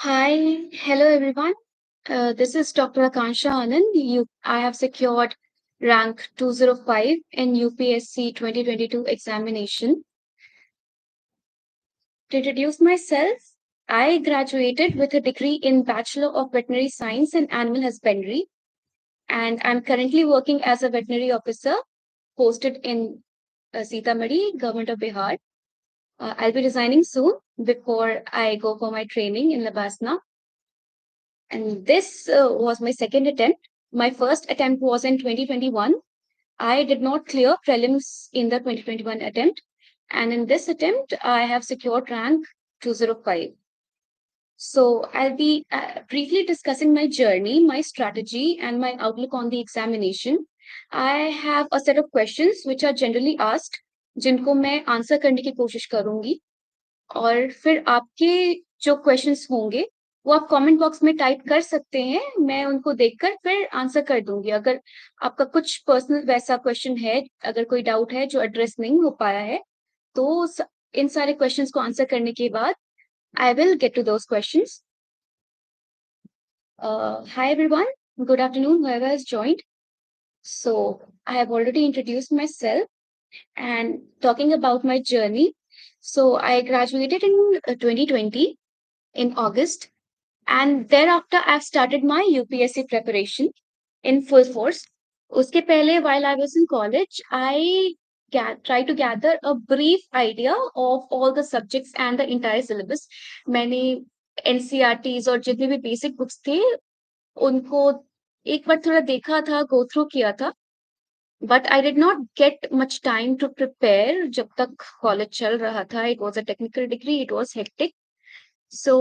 Hi, hello everyone. This is Dr. Akansha Anand. I have secured rank 205 in UPSC 2022 examination. To introduce myself, I graduated with a degree in Bachelor of Veterinary Science and Animal Husbandry, and I'm currently working as a veterinary officer posted in Sitamarhi, Government of Bihar. I'll be resigning soon before I go for my training in Labasna. And this was my second attempt. My first attempt was in 2021. I did not clear prelims in the 2021 attempt. And in this attempt, I have secured rank 205. So I'll be briefly discussing my journey, my strategy, and my outlook on the examination. I have a set of questions which are generally asked, जिनको मैं answer करने की कोशिश करूंगी और फिर आपके जो क्वेश्चंस होंगे वो आप कमेंट बॉक्स में टाइप कर सकते हैं। मैं उनको देखकर फिर आंसर कर दूंगी। अगर आपका कुछ पर्सनल वैसा क्वेश्चन है, अगर कोई डाउट है जो एड्रेस नहीं हो पाया है, तो इन सारे क्वेश्चंस को आंसर करने के बाद I will get to those questions. Hi everyone, good afternoon, whoever has joined. So I have already introduced myself and talking about my journey. So I graduated in 2020 in August, and thereafter I've started my UPSC preparation in full force. Uske pehle, while I was in college, I tried to gather a brief idea of all the subjects and the entire syllabus. मैंने NCERTs और जितने भी basic books थे उनको एक बार थोड़ा देखा था, go through किया था, but I did not get much time to prepare जब तक college चल रहा था. It was a technical degree, it was hectic. So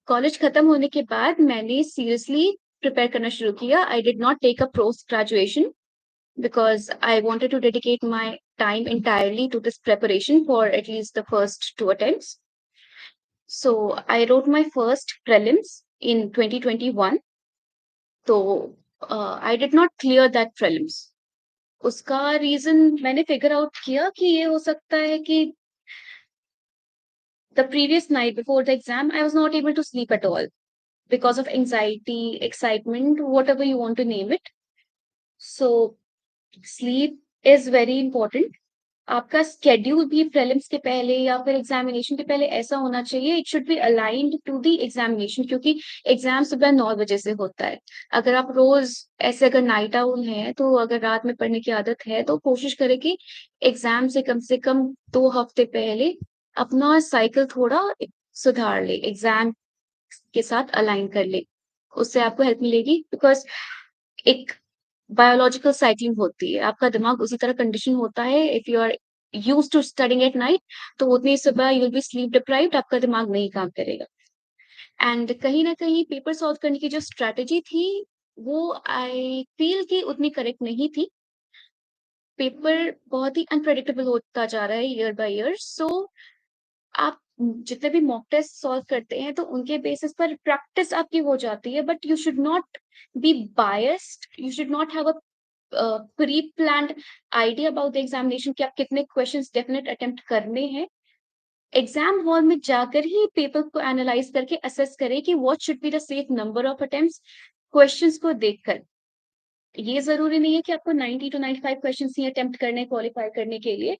college खत्म होने के बाद मैंने सीरियसली प्रिपेयर करना शुरू किया. I did not take a post graduation because I wanted to dedicate my time entirely to this preparation for at least the first two attempts. So I wrote my first prelims in 2021. So I did not clear that prelims. उसका reason मैंने figure out किया कि ये हो सकता है कि the previous night before the exam I was not able to sleep at all because of anxiety, excitement, whatever you want to name it. So sleep is very important. आपका schedule भी prelims के पहले या फिर examination के पहले ऐसा होना चाहिए. It should be aligned to the examination, क्योंकि एग्जाम सुबह 9 बजे से होता है. अगर आप रोज ऐसे अगर नाइट आउल हैं, तो अगर रात में पढ़ने की आदत है तो कोशिश करें कि एग्जाम से कम 2 हफ्ते पहले अपना साइकिल थोड़ा सुधार ले, एग्जाम के साथ अलाइन कर ले. उससे आपको हेल्प मिलेगी, बिकॉज एक बायोलॉजिकल साइकिलिंग होती है. आपका दिमाग उसी तरह कंडीशन होता है. If you are use to studying at night, तो उतनी सुबह you will be sleep deprived, आपका दिमाग नहीं काम करेगा. एंड कहीं ना कहीं पेपर सॉल्व करने की जो स्ट्रेटेजी थी वो आई फील कि उतनी करेक्ट नहीं थी. पेपर बहुत ही अनप्रेडिक्टेबल होता जा रहा है ईयर बाय ईयर. सो आप जितने भी मॉक टेस्ट सॉल्व करते हैं तो उनके बेसिस पर प्रैक्टिस आपकी हो जाती है, but you should not be biased. You should not have a pre planned idea about the examination कि आप कितने क्वेश्चंस डेफिनेट अटेम्प्ट करने हैं. एग्जाम हॉल में जाकर ही पेपर को एनालाइज करके असेस करें कि what should be the safe number of attempts. Questions को देखकर ये जरूरी नहीं है कि आपको 90 to 95 क्वेश्चंस ही अटेम्प्ट करने क्वालिफाई करने के लिए.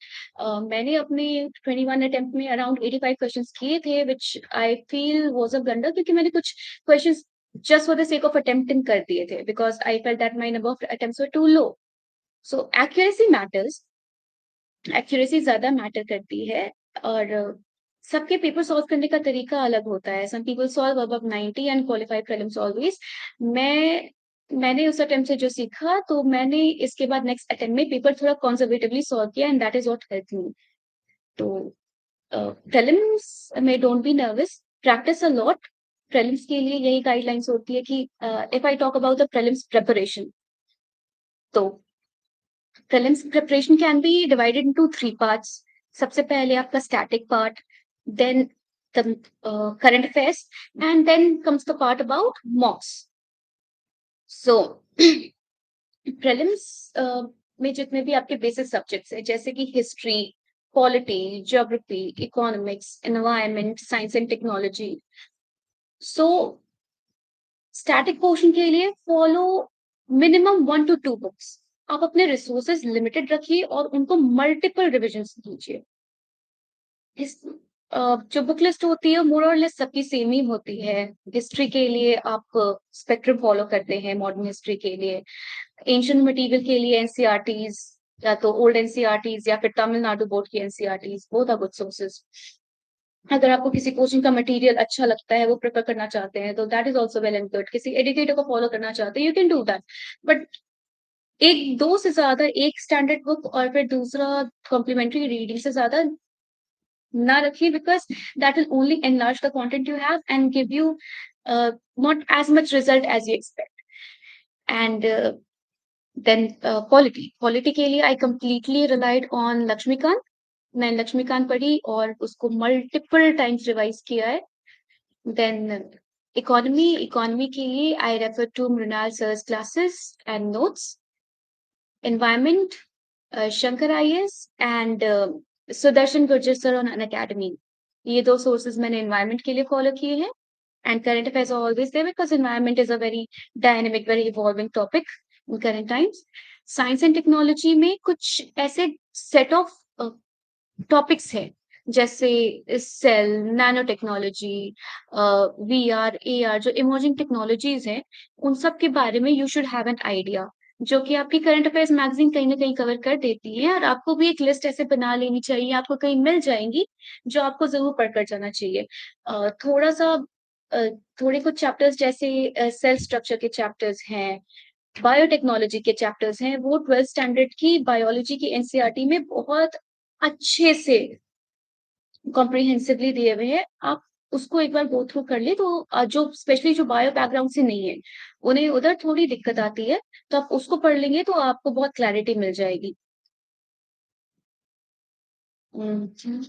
मैंने अपने 21 अटेम्प्ट में अराउंड 85 क्वेश्चंस किए थे, which I feel was a blunder, क्योंकि मैंने कुछ questions just for the sake of attempting कर दिए थे because I felt that my number of attempts were too low. So accuracy matters. Accuracy ज्यादा मैटर करती है. और सबके पेपर सॉल्व करने का तरीका अलग होता है. Some people solve above 90 and qualify prelims always. मैंने उस अटेम्प्ट से जो सीखा, तो मैंने इसके बाद नेक्स्ट अटेम्प्ट में पेपर थोड़ा कंजर्वेटिवली सॉल्व किया, and that is what help me. तो प्रीलिम्स में don't be nervous, practice a lot. Prelims के लिए यही गाइडलाइंस होती है कि if I talk about the prelims preparation, तो prelims preparation can be divided into 3 parts. सबसे पहले आपका static part, then the current affairs, and then comes the part about mocks. So prelims में जितने भी आपके बेसिक सब्जेक्ट्स हैं, जैसे कि history, polity, geography, economics, environment, science and technology, so static portion के लिए फॉलो मिनिमम 1 to 2 बुक्स। आप अपने रिसोर्सेज लिमिटेड रखिए और उनको मल्टीपल रिविजन्स कीजिए। इस जो बुक लिस्ट होती है मोर और लेस सबकी सेम ही होती है। हिस्ट्री के लिए आप स्पेक्ट्रम फॉलो करते हैं, मॉडर्न हिस्ट्री के लिए। एंशिएंट मटेरियल के लिए एनसीईआरटीज, या तो ओल्ड एनसीईआरटीज या फिर तमिलनाडु बोर्ड की NCERTs, both are good sources. अगर आपको किसी कोचिंग का मटेरियल अच्छा लगता है, वो प्रेफर करना चाहते हैं, तो that is also well and good. किसी एजुकेटर को फॉलो करना चाहते हैं, you can do that. But एक दो से ज्यादा, एक स्टैंडर्ड बुक और फिर दूसरा कॉम्प्लीमेंट्री रीडिंग से ज्यादा ना रखिए, because that will only enlarge the content you have and give you not as much result as you expect. And then polity के लिए I completely relied on Laxmikanth. मैं लक्ष्मीकांत पढ़ी और उसको मल्टीपल टाइम्स रिवाइज किया है। देन इकोनॉमी के लिए I refer to Mrinal sir's classes and notes. Environment Shankar IAS and Sudarshan Gurjar sir on Unacademy. ये दो सोर्सेज मैंने एनवायरमेंट के लिए फॉलो किए हैं। And current affairs are always there because environment is a very dynamic, very evolving topic in current times. Science and technology में कुछ ऐसे सेट ऑफ टॉपिक्स हैं, जैसे cell, nano technology, VR, AR, जो इमर्जिंग टेक्नोलॉजीज हैं, उन सब के बारे में you should have an idea, जो कि आपकी करंट अफेयर्स मैगजीन कहीं ना कहीं कवर कर देती है। और आपको भी एक लिस्ट ऐसे बना लेनी चाहिए, आपको कहीं मिल जाएंगी, जो आपको जरूर पढ़कर जाना चाहिए। थोड़ा सा अ, थोड़े कुछ चैप्टर्स जैसे सेल स्ट्रक्चर के चैप्टर्स हैं, बायोटेक्नोलॉजी के चैप्टर्स हैं, वो 12th स्टैंडर्ड की बायोलॉजी की एनसीईआरटी में बहुत अच्छे से कॉम्प्रिहेंसिवली दिए हुए हैं। आप उसको एक बार गो थ्रू कर ले, तो जो स्पेशली जो बायो बैकग्राउंड से नहीं है, उन्हें उधर थोड़ी दिक्कत आती है, तो आप उसको पढ़ लेंगे तो आपको बहुत क्लैरिटी मिल जाएगी। हम्म,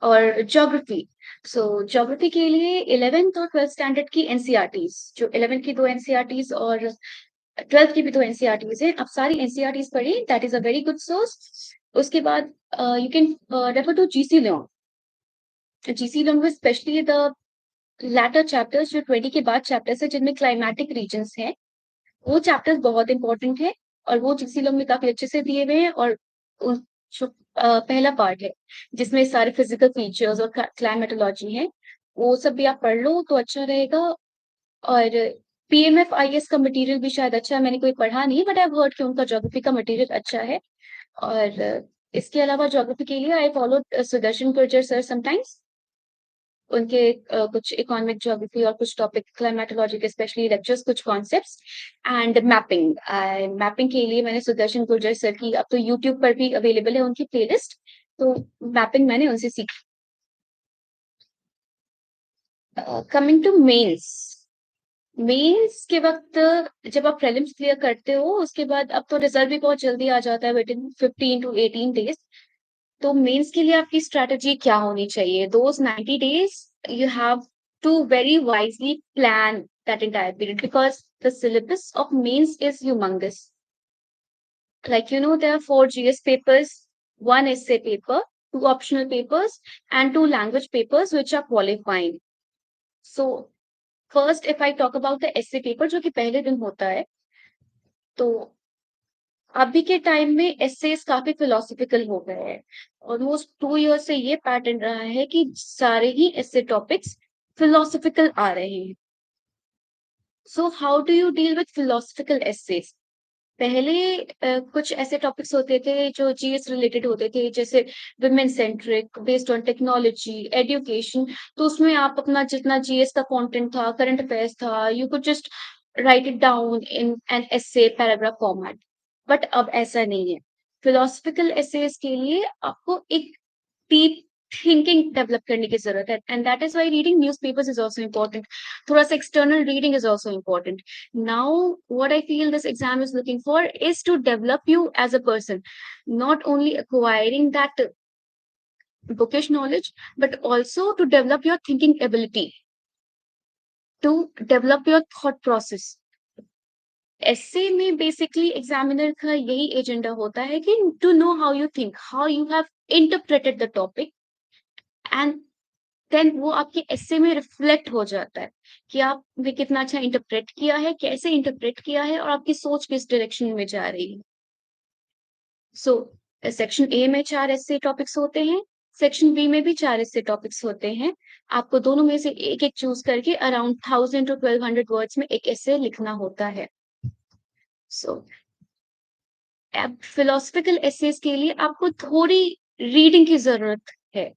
और ज्योग्राफी, सो ज्योग्राफी के लिए 11th और 12th स्टैंडर्ड की एनसीईआरटीज, जो 11th की दो एनसीईआरटीज और 12th की भी दो एनसीईआरटीज है, आप सारी एनसीईआरटीज पढ़िए, that is a very good source. उसके बाद you can refer to GC Leong. GC Leong में स्पेशली द लैटर चैप्टर्स, जो 20 के बाद चैप्टर्स है जिनमें क्लाइमेटिक रीजन्स हैं, वो चैप्टर्स बहुत इंपॉर्टेंट है और वो जीसी लॉन्ग में काफी अच्छे से दिए हुए हैं। और जो पहला पार्ट है जिसमें सारे फिजिकल फीचर्स और क्लाइमेटोलॉजी है, वो सब भी आप पढ़ लो तो अच्छा रहेगा। और पीएमएफ आईएएस का मटेरियल भी शायद अच्छा है, मैंने कोई पढ़ा नहीं, बट आई हैव हर्ड कि उनका ज्योग्राफी का मटेरियल अच्छा है। और इसके अलावा ज्योग्राफी के लिए I follow Sudarshan Gurjar sir sometimes. उनके कुछ इकोनॉमिक ज्योग्राफी और कुछ टॉपिक क्लाइमेटोलॉजी के स्पेशली लेक्चर्स, कुछ कॉन्सेप्ट्स। एंड मैपिंग, मैपिंग के लिए मैंने सुदर्शन गुर्जर सर की, अब तो यूट्यूब पर भी अवेलेबल है उनकी प्लेलिस्ट, तो मैपिंग मैंने उनसे सीखी। कमिंग टू मेंस, मेंस के वक्त जब आप प्रीलिम्स क्लियर करते हो, उसके बाद अब तो रिजल्ट भी बहुत जल्दी आ जाता है, विद इन 15 to 18 days। तो मेंस के लिए आपकी स्ट्रेटजी क्या होनी चाहिए? Those 90 days you have to very wisely plan that entire period, because the syllabus of mains is humongous. Like, there are 4 GS papers, 1 essay paper, 2 optional papers, and 2 language papers which are qualifying. So first, if I talk about the essay paper, जो कि पहले दिन होता है, तो अभी के time में एसेस काफी फिलोसफिकल हो गए हैं। ऑलमोस्ट 2 years से ये पैटर्न रहा है कि सारे ही ऐसे टॉपिक्स फिलोसफिकल आ रहे हैं। So how do you deal with philosophical essays? पहले कुछ ऐसे टॉपिक्स होते थे जो जीएस रिलेटेड होते थे, जैसे women centric, based on technology, education. तो उसमें आप अपना जितना जीएस का कंटेंट था, करंट अफेयर्स था, you could just write it down in an essay paragraph format. But अब ऐसा नहीं है। फिलोसफिकल एसेस के लिए आपको एक डीप थिंकिंग डेवलप करने की जरूरत है, and that is why reading newspapers is also important. थोड़ा सा external reading is also important. Now, what I feel this exam is looking for is to develop you as a person, not only acquiring that bookish knowledge, but also to develop your thinking ability, to develop your thought process. ऐसे में basically examiner का यही agenda होता है कि to know how you think, how you have interpreted the topic, and then वो आपके एस्से में रिफ्लेक्ट हो जाता है कि आपने कितना अच्छा इंटरप्रेट किया है, कैसे इंटरप्रेट किया है और आपकी सोच किस डायरेक्शन में जा रही है। सो सेक्शन ए में 4 ऐसे टॉपिक्स होते हैं, सेक्शन बी में भी 4 ऐसे टॉपिक्स होते हैं। आपको दोनों में से एक-एक चूज़ करके अराउंड 1000 टू 1200 वर्ड्स में एक ऐसे लिखना होता है। सो अब फिलोसॉफिकल एसेज के लिए आपको थोड़ी रीडिंग की ज़रूरत है।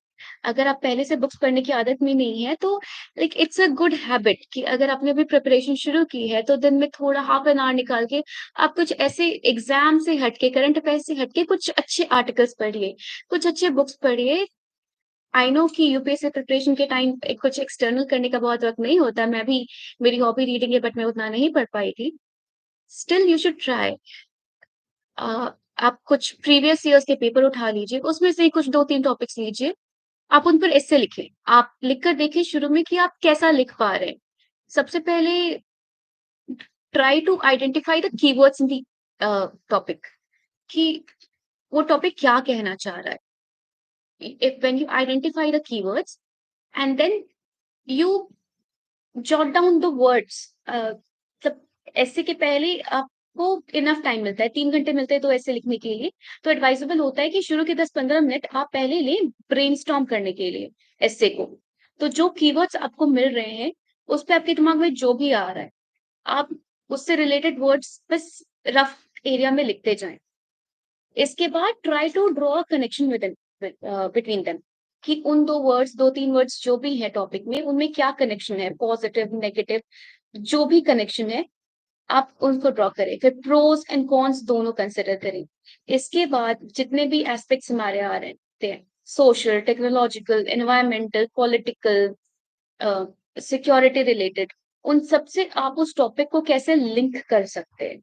अगर आप पहले से बुक्स पढ़ने की आदत में नहीं है, तो like it's a good habit कि अगर आपने अभी प्रिपरेशन शुरू की है, तो दिन में थोड़ा हाफ एन आवर निकाल के आप कुछ ऐसे एग्ज़ाम से हट के, करंट अफेयर्स से हट के कुछ अच्छे आर्टिकल्स पढ़िए, कुछ अच्छे बुक्स पढ़िए। आई नो कि यूपीएससी प्रिपरेशन के टाइम पे कुछ एक्सटर्नल करने का बहुत वक़्त नहीं होता। मैं भी मेरी हॉबी रीडिंग है, बट मैं उतना नहीं पढ़ पाई थी। Still you should try. Uh, आप कुछ प्रीवियस ईयर्स के पेपर उठा लीजिए, उसमें से ही कुछ 2-3 टॉपिक्स लीजिए, आप उन पर एस्से लिखें। आप लिख कर देखिए शुरू में कि आप कैसा लिख पा रहे हैं। सबसे पहले try to identify the keywords in the topic कि वो टॉपिक क्या कहना चाह रहा है। If when you identify the keywords and then you jot down the words, मतलब ऐसे के पहले आपको इनफ टाइम मिलता है, 3 घंटे मिलते हैं तो ऐसे लिखने के लिए, तो एडवाइजेबल होता है कि शुरू के 10-15 मिनट आप पहले लें ब्रेनस्टॉर्म करने के लिए ऐसे को। तो जो कीवर्ड्स आपको मिल रहे हैं, उस पे आपके दिमाग में जो भी आ रहा है, आप उससे रिलेटेड वर्ड्स बस रफ एरिया में लिखते जाएँ। इसके बाद try to draw a connection between them कि उन 2 वर्ड्स 2-3 वर्ड्स जो भी है टॉपिक में, उनमें क्या कनेक्शन है, पॉजिटिव, नेगेटिव, जो भी कनेक्शन है, आप उनको ड्रॉ करें। फिर प्रोस एंड कॉन्स दोनों कंसिडर करें। इसके बाद जितने भी एस्पेक्ट्स हमारे आ रहे हैं, social, technological, environmental, political, security related, उन सब से आप उस टॉपिक को कैसे लिंक कर सकते हैं।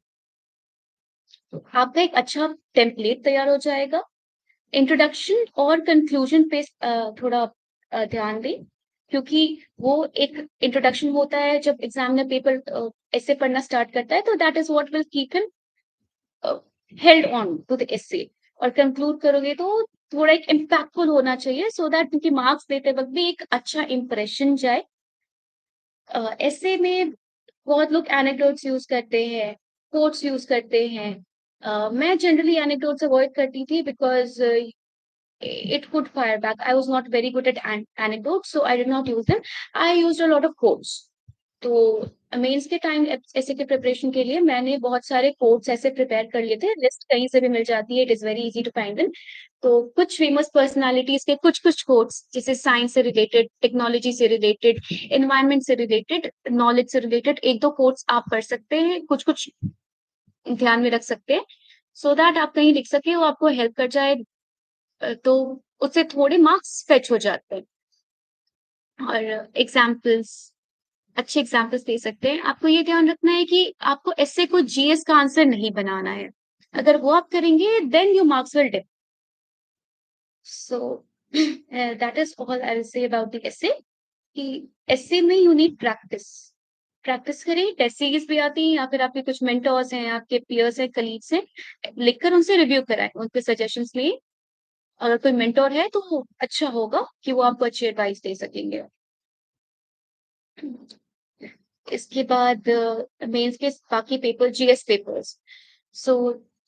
आपका एक अच्छा टेम्पलेट तैयार हो जाएगा। इंट्रोडक्शन और कंक्लूजन पे थोड़ा ध्यान दें, क्योंकि वो एक इंट्रोडक्शन होता है जब एग्जामिनर पेपर ऐसे पढ़ना स्टार्ट करता है, तो that is what will keep him held on to the essay. और कंक्लूड करोगे तो थोड़ा एक इम्पैक्टफुल होना चाहिए, सो दैट उनकी मार्क्स देते वक्त भी एक अच्छा इंप्रेशन जाए। ऐसे में बहुत लोग एनेक्डोट्स यूज करते हैं, कोट्स यूज करते हैं। मैं जनरली एनेक्डोट्स अवॉइड करती थी because it could fire back. I was not very good at anecdotes, so I did not use them. I used a lot of quotes. तो mains के time ऐसे के preparation के लिए मैंने बहुत सारे कोट्स ऐसे प्रिपेयर कर लिए थे। लिस्ट कहीं से भी मिल जाती है, it is very easy to find them. तो कुछ फेमस पर्सनालिटीज के कुछ कुछ कोट्स, जैसे साइंस से रिलेटेड, टेक्नोलॉजी से रिलेटेड, एनवायरनमेंट से रिलेटेड, नॉलेज से रिलेटेड, एक दो कोट्स आप पढ़ सकते हैं, कुछ कुछ ध्यान में रख सकते हैं, सो दैट आप कहीं लिख सके, वो आपको हेल्प कर जाए। तो उससे थोड़े मार्क्स फेच हो जाते हैं। और एग्जाम्पल्स, अच्छे एग्जाम्पल्स दे सकते हैं। आपको ये ध्यान रखना है कि आपको ऐसे को जीएस का आंसर नहीं बनाना है। अगर वो आप करेंगे then your marks will dip. So that is all I will say about the essay कि एसे में यू नीड प्रैक्टिस। प्रैक्टिस करें, टेस्ट सीरीज भी आती है, या फिर आपके कुछ मेंटर्स हैं, आपके पीयर्स हैं, कलीग्स हैं, लिखकर उनसे रिव्यू कराएं, उनके सजेशंस लिए। अगर कोई मेंटर है तो अच्छा होगा कि वो आपको अच्छी एडवाइस दे सकेंगे। इसके बाद मेंस के बाकी पेपर, जीएस पेपर्स। सो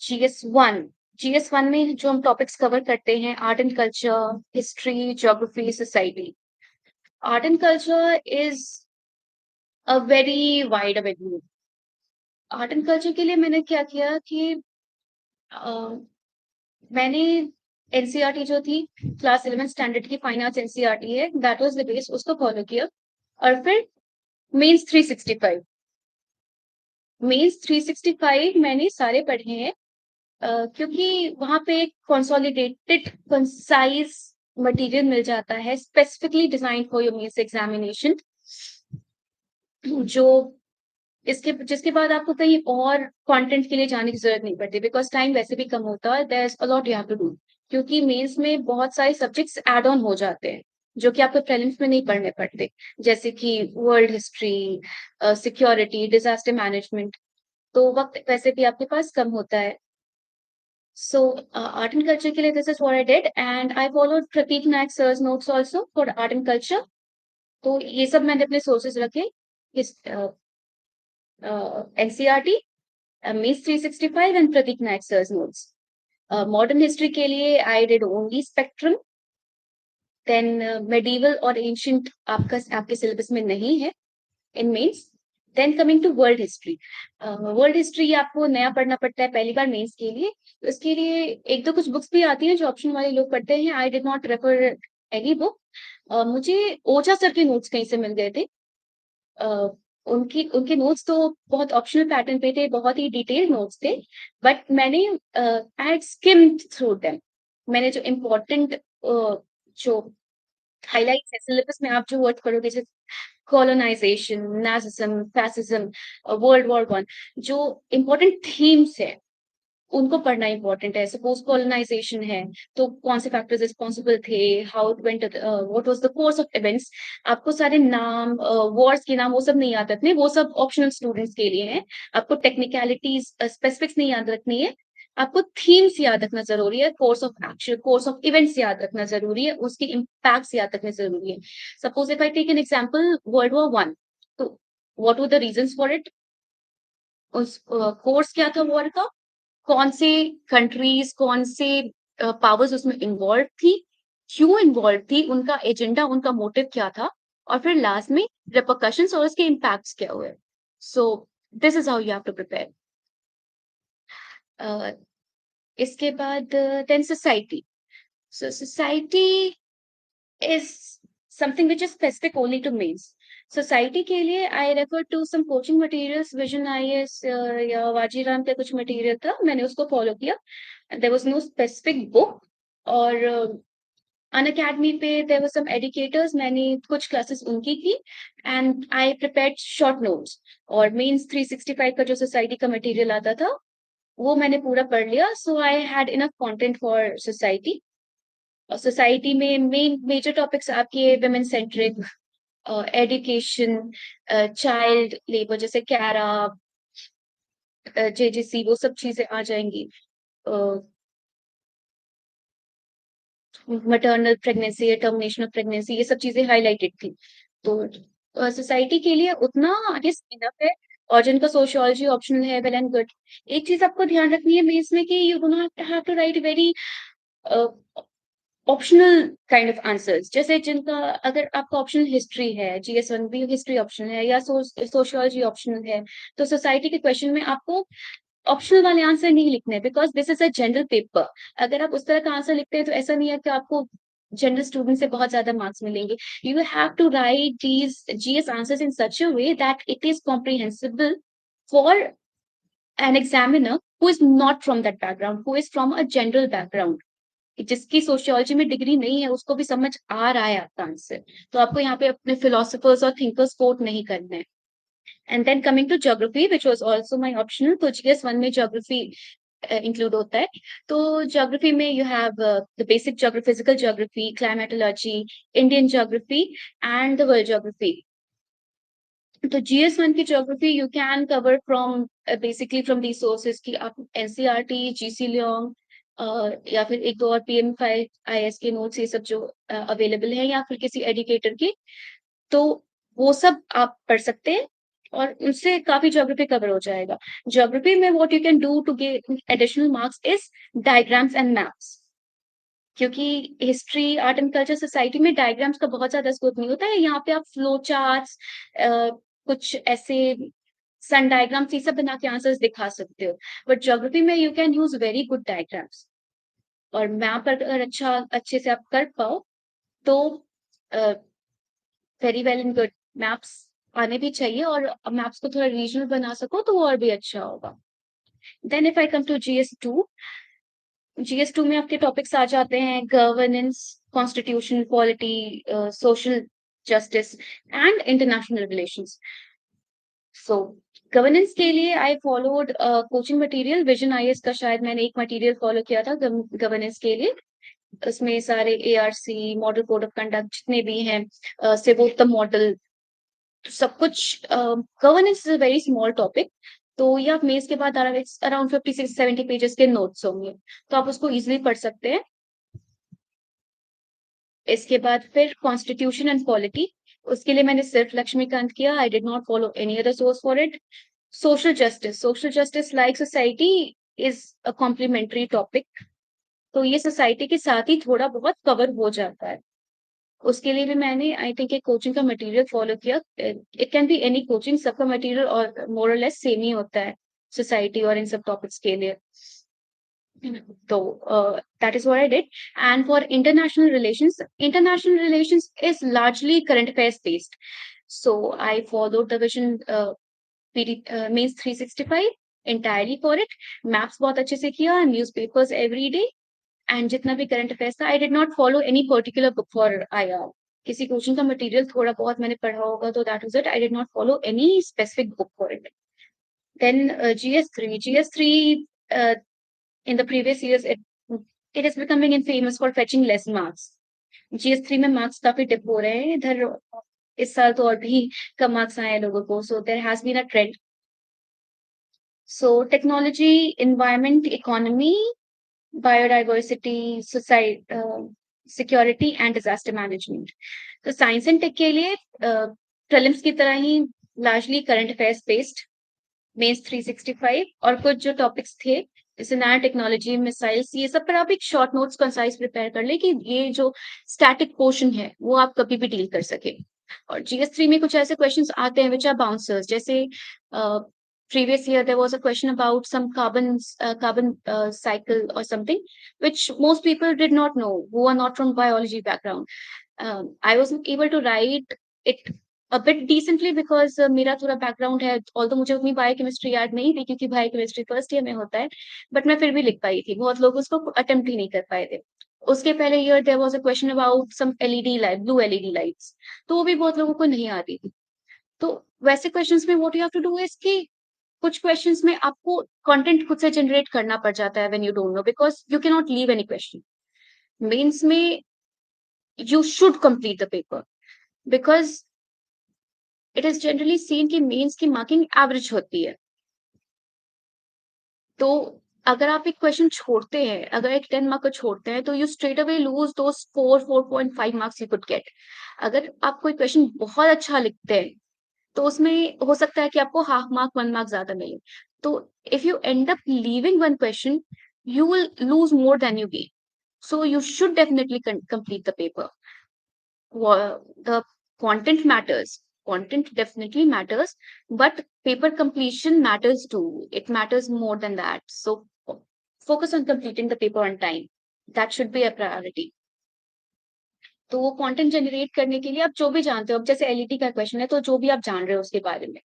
जीएस 1, जीएस 1 में जो हम टॉपिक्स कवर करते हैं, art and culture, history, geography, society. Art and culture is a very wide avenue. Art and culture के लिए मैंने क्या किया कि मैंने एनसीईआरटी जो थी, क्लास 11 स्टैंडर्ड की फाइन आर्ट्स एनसीईआरटी है, दैट वाज द बेस, उसको फॉलो किया। और फिर मेंस 365, मेंस 365 मैंने सारे पढ़े हैं, क्योंकि वहां पे एक कंसोलिडेटेड कंसाइज मटेरियल मिल जाता है, specifically design for your mains examination, जो इसके जिसके बाद आपको कहीं और कंटेंट के लिए जाने की जरूरत नहीं पड़ती, बिकॉज टाइम वैसे भी कम होता है, there is a lot you have to do. क्योंकि मेंस में बहुत सारे सब्जेक्ट्स ऐड ऑन हो जाते हैं जो कि आपको प्रीलिम्स में नहीं पढ़ने पड़ते, जैसे कि world history, security, disaster management. तो वक्त वैसे भी आपके पास कम होता है। सो आर्ट एंड कल्चर के लिए this is what I did, and I followed Pratik Nayak sir's notes also for art and culture. तो ये सब मैंने अपने सोर्सेज रखे, इस NCERT, means 365 and Pratik Nayak sir's notes. Modern history के लिए I did only Spectrum, then medieval और एंशियंट आपके सिलेबस में नहीं है in mains. Then coming to world history, world history आपको नया पढ़ना पड़ता है पहली बार मेंस के लिए, तो इसके लिए एक दो कुछ बुक्स भी आती हैं जो ऑप्शन वाले लोग पढ़ते हैं। आई did not refer any book. मुझे ओझा सर के नोट्स कहीं से मिल गए थे। uh, उनकी उनके नोट्स तो बहुत ऑप्शनल पैटर्न पे थे, बहुत ही डिटेल्ड नोट्स थे, बट मैंने आई स्किम्ड थ्रू देम। मैंने जो इम्पोर्टेंट जो हाइलाइट है सिलेबस में, आप जो वर्ड पढ़ोगे जैसे colonization, Nazism, fascism, world war one, जो इम्पोर्टेंट थीम्स है उनको पढ़ना इंपॉर्टेंट है। सपोज कॉलोनाइजेशन है तो कौन से फैक्टर्स रिस्पॉन्सिबल थे, how it went, what was the course of events. आपको सारे नाम, वॉर्स के नाम वो सब नहीं याद रखने, वो सब ऑप्शनल स्टूडेंट्स के लिए है। आपको टेक्निकलिटीज, स्पेसिफिक्स नहीं याद रखनी है, आपको थीम्स याद रखना जरूरी है, course of action, course of events याद रखना जरूरी है, उसके इम्पैक्ट्स याद रखने जरूरी है। Suppose if I take an example world war one, तो what were the reasons for it, उस कोर्स क्या था वॉर का, कौन से कंट्रीज, कौन से पावर्स उसमें इन्वॉल्व थी, क्यों इन्वॉल्व थी, उनका एजेंडा, उनका मोटिव क्या था, और फिर लास्ट में रिपरकशंस और उसके इम्पैक्ट्स क्या हुए। So this is how you have to prepare. इसके बाद then society. So society is something which is specific only to males. Society के लिए I refer to some coaching materials, Vision IAS या वाजीराम का कुछ मटेरियल था, मैंने उसको फॉलो किया। There was no specific book. और अन अकेडमी पे देयर वर सम एजुकेटर्स, मैंने कुछ क्लासेस उनकी की, and I prepared short notes. और मींस 365 का जो सोसाइटी का मटेरियल आता था वो मैंने पूरा पढ़ लिया। So I had enough content for society. और सोसाइटी में मेजर टॉपिक्स आपके women centric, education, child labour जैसे कैरा, जेजेसी, वो सब चीजें आ जाएंगी। Maternal pregnancy, termination of pregnancy, ये सब चीजें हाईलाइटेड थी। तो सोसाइटी के लिए उतना आगे इनफ है। और जिनका सोशियोलॉजी ऑप्शनल है, वेल एंड गुड। एक चीज आपको ध्यान रखनी है मेंस में कि you do not have to write very optional kind of answers. जैसे जिनका, अगर आपका ऑप्शनल हिस्ट्री है, जीएस1 भी हिस्ट्री ऑप्शनल है, या सोशियोलॉजी ऑप्शनल है, तो सोसाइटी के क्वेश्चन में आपको ऑप्शनल वाले आंसर नहीं लिखने, because this is a general paper. अगर आप उस तरह का आंसर लिखते हैं तो ऐसा नहीं है कि आपको जनरल स्टूडेंट से बहुत ज्यादा मार्क्स मिलेंगे। You have to write these GS answers in such a way that it is comprehensible for an examiner who is not from that background, who is from a general background. जिसकी sociology में degree नहीं है उसको भी समझ आ रहा है आपका आंसर। तो आपको यहाँ पे अपने फिलोसफर्स और थिंकर्स कोट नहीं करना है। And then coming to geography which was also my optional, तो जीएस1 में ज्योग्राफी इंक्लूड होता है। तो ज्योग्राफी में you have the basic geography, physical geography, climatology, Indian geography and the world geography. तो जीएस1 की geography you can cover from basically from the sources की आप एनसीईआरटी, जीसी लियोंग, या फिर एक दो और पीएम5 आईएएस के नोट्स, ये सब जो अवेलेबल है, या फिर किसी एजुकेटर की, तो वो सब आप पढ़ सकते हैं और उनसे काफी ज्योग्राफी कवर हो जाएगा। ज्योग्राफी में what you can do to get additional marks is diagrams and maps. क्योंकि history, art and culture, society में डायग्राम्स का बहुत ज्यादा स्कोप नहीं होता है। यहाँ पे आप फ्लो चार्ट्स, कुछ ऐसे सन डायग्राम्स, ये सब बना के आंसर्स दिखा सकते हो। बट ज्योग्राफी में you can use very good diagrams. और मैप अगर अच्छे से आप कर पाओ तो very well and good. Maps आने भी चाहिए, और मैप्स को थोड़ा रीजनल बना सको तो और भी अच्छा होगा। Then if I come to GS two, GS two में आपके टॉपिक्स आ जाते हैं governance, constitution, polity, social justice and international relations. So governance के लिए I followed coaching material Vision IAS का, शायद मैंने एक मटेरियल फॉलो किया था गवर्नेंस के लिए। उसमें सारे ARC, model code of conduct जितने भी हैं, सेवोत्तम मॉडल, सब कुछ। Governance is a very small topic, तो ये आप मेंस के बाद अराउंड 56-70 पेजेस के नोट्स होंगे, तो आप उसको इजिली पढ़ सकते हैं। इसके बाद फिर कॉन्स्टिट्यूशन एंड पॉलिटी, उसके लिए मैंने सिर्फ लक्ष्मीकांत किया. I did not follow any other source for it. Social justice like society is a complementary topic. तो ये सोसाइटी के साथ ही थोड़ा बहुत कवर हो जाता है. उसके लिए भी मैंने आई थिंक एक कोचिंग का मटेरियल फॉलो किया. It can be any coaching, सबका मटेरियल और मोर और लेस सेम ही होता है सोसाइटी और इन सब टॉपिक्स के लिए. So that is what I did. And for international relations is largely current affairs based. So I followed the Vision means 365 entirely for it. Maps बहुत अच्छे से किया, newspapers every day, and जितना भी current affairs था, I did not follow any particular book for IR. किसी question का material थोड़ा बहुत मैंने पढ़ा होगा तो that was it. I did not follow any specific book for it. Then GS3 in the previous years it is becoming infamous for fetching less marks. GS3 में marks काफी dip हो रहे हैं इधर. इस साल तो और भी कम marks आए हैं लोगों को. So there has been a trend. So technology, environment, economy, biodiversity, society, security and disaster management. तो science and tech के लिए prelims की तरह ही largely current affairs based, mains 365 और कुछ जो टॉपिक्स थे जैसे नया टेक्नोलॉजी, मिसाइल्स, ये सब पर आप एक शॉर्ट नोट्स कंसाइज प्रिपेयर कर ले कि ये जो स्टैटिक पोर्शन है वो आप कभी भी डील कर सके. और GS3 में कुछ ऐसे क्वेश्चंस आते हैं विच आर बाउंसर्स. जैसे previous year there was a question about some carbon cycle or something which most people did not know who are not from biology background. I wasn't able to write it a bit decently because मेरा थोड़ा background है. Although मुझे उतनी biochemistry याद नहीं थी क्योंकि biochemistry first year में होता है, बट मैं फिर भी लिख पाई थी. बहुत लोग उसको अटेम्प्ट ही नहीं कर पाए थे. उसके पहले year there was a question about some LED light, blue LED lights, तो वो भी बहुत लोगों को नहीं आती थी. तो वैसे क्वेश्चंस में what you have to do is कि कुछ क्वेश्चंस में आपको कंटेंट खुद से जनरेट करना पड़ जाता है when you don't know, because you can not leave any question. Mains में you should complete the paper because it is generally seen कि मेंस की मार्किंग एवरेज होती है. तो अगर आप एक क्वेश्चन छोड़ते हैं, अगर एक 10 मार्क को छोड़ते हैं, तो you straight away lose those 4.5 marks you could get. अगर आप कोई क्वेश्चन बहुत अच्छा लिखते हैं तो उसमें हो सकता है कि आपको हाफ मार्क 1 मार्क ज्यादा मिले. तो if you and up leaving one question you will lose more than you gain. So you should definitely complete the paper. The content matters. Content definitely matters, but paper completion matters too. It matters more than that. So focus on completing the paper on time. That should be a priority. तो वो content generate करने के लिए आप जो भी जानते हो, अब जैसे एलईडी का क्वेश्चन है तो जो भी आप जान रहे हो उसके बारे में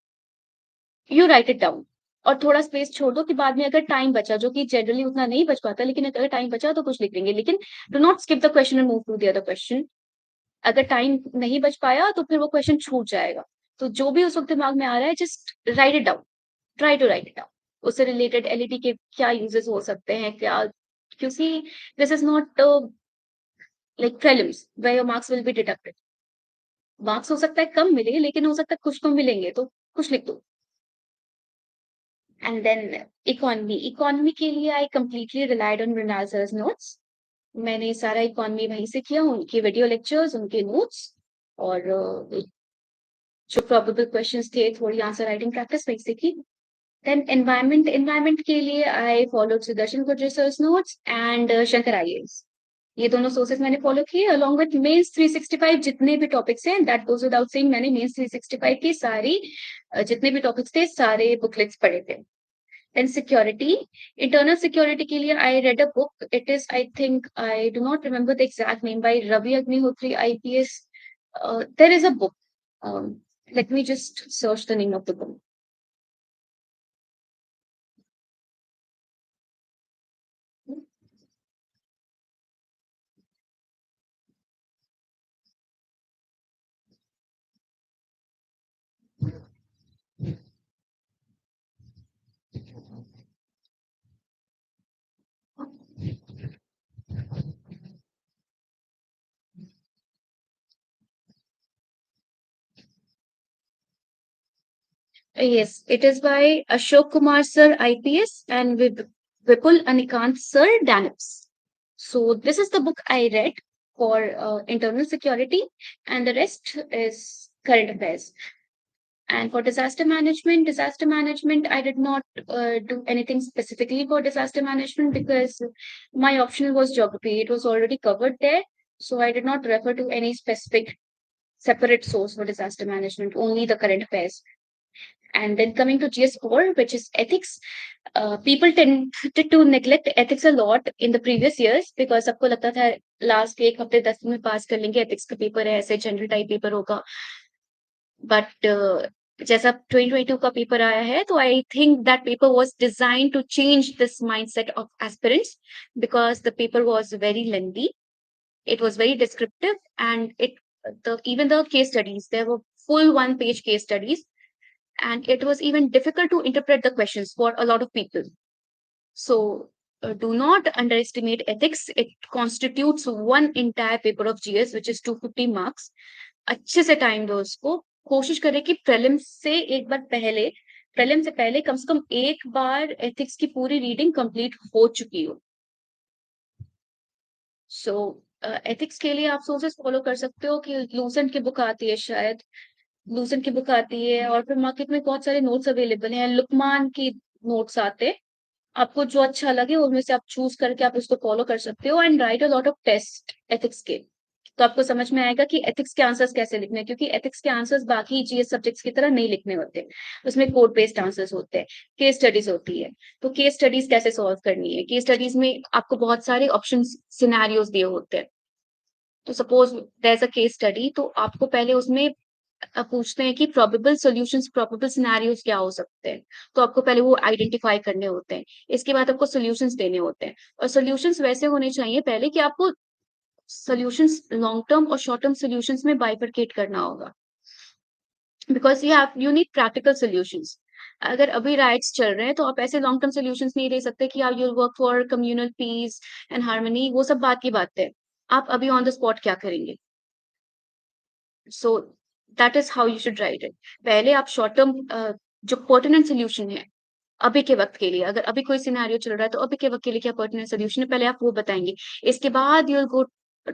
यू राइट इट डाउन और थोड़ा स्पेस छोड़ दो कि बाद में अगर टाइम बचा, जो कि जनरली उतना नहीं बच पाता, लेकिन अगर टाइम बचा तो कुछ लिख लेंगे. लेकिन do not skip the question and move to the other question. अगर टाइम नहीं बच पाया तो फिर वो क्वेश्चन छूट जाएगा. तो जो भी उस वक्त दिमाग में आ रहा है just write it down. Try to write it down. उससे रिलेटेड एलईडी के क्या यूजेस हो सकते हैं, क्या, क्योंकि this is not like prelims where your marks will be deducted. Marks हो सकता है कम मिले लेकिन हो सकता है कुछ तो मिलेंगे, तो कुछ लिख दो. एंड देन इकोनॉमी के लिए I completely relied on Mrinal sir's notes. मैंने सारा इकोनॉमी वहीं से किया, उनके वीडियो लेक्चर्स, उनके नोट्स और जो प्रोबेबल क्वेश्चंस थे, थोड़ी आंसर राइटिंग प्रैक्टिस वहीं से की. देन एनवायरमेंट के लिए I follow Sudarshan Gurjar sir's notes and Shankar IAS. ये दोनों सोर्सेस मैंने फॉलो किए अलॉन्ग विद मेंस 365. जितने भी टॉपिक्स हैं दैट गोज विदाउट सेइंग, मैंने मेंस 365 की सारी जितने भी टॉपिक्स थे सारे बुकलेट्स पढ़े थे. Then security, internal security के लिए I read a book. It is, I think, I do not remember the exact name, by Ravi Agnihotri IPS. There is a book. Um, Let me just search the name of the book. Yes, it is by Ashok Kumar Sir IPS and Vipul Anikant Sir DANIPS. So this is the book I read for internal security, and the rest is current affairs. And for disaster management, I did not do anything specifically for disaster management because my optional was geography. It was already covered there. So I did not refer to any specific separate source for disaster management, only the current affairs. And then coming to GS4, which is ethics, people tended to neglect ethics a lot in the previous years because सबको लगता था last एक हफ्ते 10 में पास कर लेंगे, ethics का paper है, ऐसे जनरल टाइप पेपर होगा. बट जैसा 2022 का पेपर आया है, तो I think that paper was designed to change this mindset of aspirants because the paper was very lengthy. It was very descriptive, and even the case studies, there were full one-page case studies, and it was even difficult to interpret the questions for a lot of people. So do not underestimate ethics. It constitutes one entire paper of GS, which is 250 marks. अच्छे से time दो उसको. कोशिश करें कि prelim से पहले कम से कम एक बार एथिक्स की पूरी रीडिंग कंप्लीट हो चुकी हो. सो एथिक्स के लिए आप सोर्सेस फॉलो कर सकते हो कि लूसेंट की बुक आती है, शायद लूसेंट की बुक आती है, और फिर मार्केट में बहुत सारे नोट्स अवेलेबल हैं. लुकमान की नोट्स आते हैं. आपको जो अच्छा लगे उनमें से आप चूज करके आप उसको फॉलो कर सकते हो and write a lot of test ethics के. तो आपको समझ में आएगा कि एथिक्स के आंसर्स कैसे लिखने हैं, क्योंकि एथिक्स के आंसर्स बाकी जीएस सब्जेक्ट्स की तरह नहीं लिखने होते. उसमें कोड बेस्ड आंसर्स होते हैं, केस स्टडीज होती है. तो केस स्टडीज कैसे सॉल्व करनी है, केस स्टडीज में आपको बहुत सारे ऑप्शन सिनेरियोज दिए होते हैं. तो suppose there is a case study, तो आपको पहले उसमें पूछते हैं कि प्रोबेबल सॉल्यूशंस, प्रोबेबल सिनेरियोज क्या हो सकते हैं. तो आपको पहले वो आइडेंटिफाई करने होते हैं. इसके बाद आपको सॉल्यूशंस देने होते हैं, और सॉल्यूशंस वैसे होने चाहिए पहले कि आपको सॉल्यूशंस लॉन्ग टर्म और शॉर्ट टर्म सॉल्यूशंस में बाइफरकेट करना होगा, because you need practical solutions. अगर अभी राइट्स चल रहे हैं तो आप ऐसे लॉन्ग टर्म सॉल्यूशंस नहीं दे सकते कि आप you work for communal peace and harmony. वो सब बात की बात है. आप अभी ऑन द स्पॉट क्या करेंगे. सो that is how you should write it. पहले आप शॉर्ट टर्म जो पर्टिनेंट सोल्यूशन है अभी के वक्त के लिए, अगर अभी कोई सिनेरियो चल रहा है तो अभी के वक्त के लिए क्या पर्टिनेंट सोल्यूशन है, पहले आप वो बताएंगे. इसके बाद you will go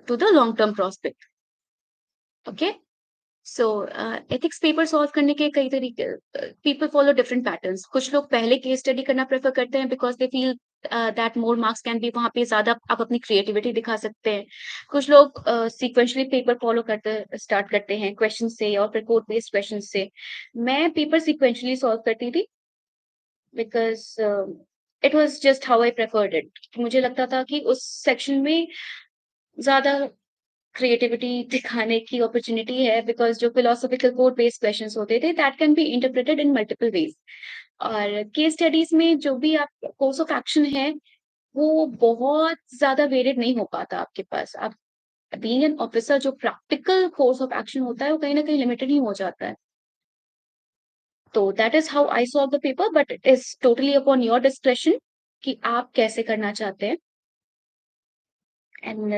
to the long term prospect. Okay. So ethics paper solve करने के कई तरीके. People follow different patterns. कुछ लोग पहले केस स्टडी करना प्रेफर करते हैं because they feel that more marks can be, वहां पे ज्यादा आप अपनी क्रिएटिविटी दिखा सकते हैं. कुछ लोग सीक्वेंशली पेपर फॉलो करते स्टार्ट करते हैं क्वेश्चन से और फिर कोड बेस्ड क्वेश्चन से. मैं पेपर सीक्वेंशली सॉल्व करती थी because it was just how I preferred it. मुझे लगता था कि उस सेक्शन में ज्यादा क्रिएटिविटी दिखाने की अपॉर्चुनिटी है, बिकॉज जो फिलोसॉफिकल कोड बेस्ड क्वेश्चंस होते थे that can be interpreted in multiple ways. और केस स्टडीज में जो भी आप कोर्स ऑफ एक्शन है वो बहुत ज्यादा वेरिड नहीं हो पाता आपके पास. आप बीइंग एन ऑफिसर, जो प्रैक्टिकल कोर्स ऑफ एक्शन होता है वो कहीं ना कहीं लिमिटेड ही हो जाता है. तो that is how I solve the paper, but it is totally upon your discretion कि आप कैसे करना चाहते हैं. And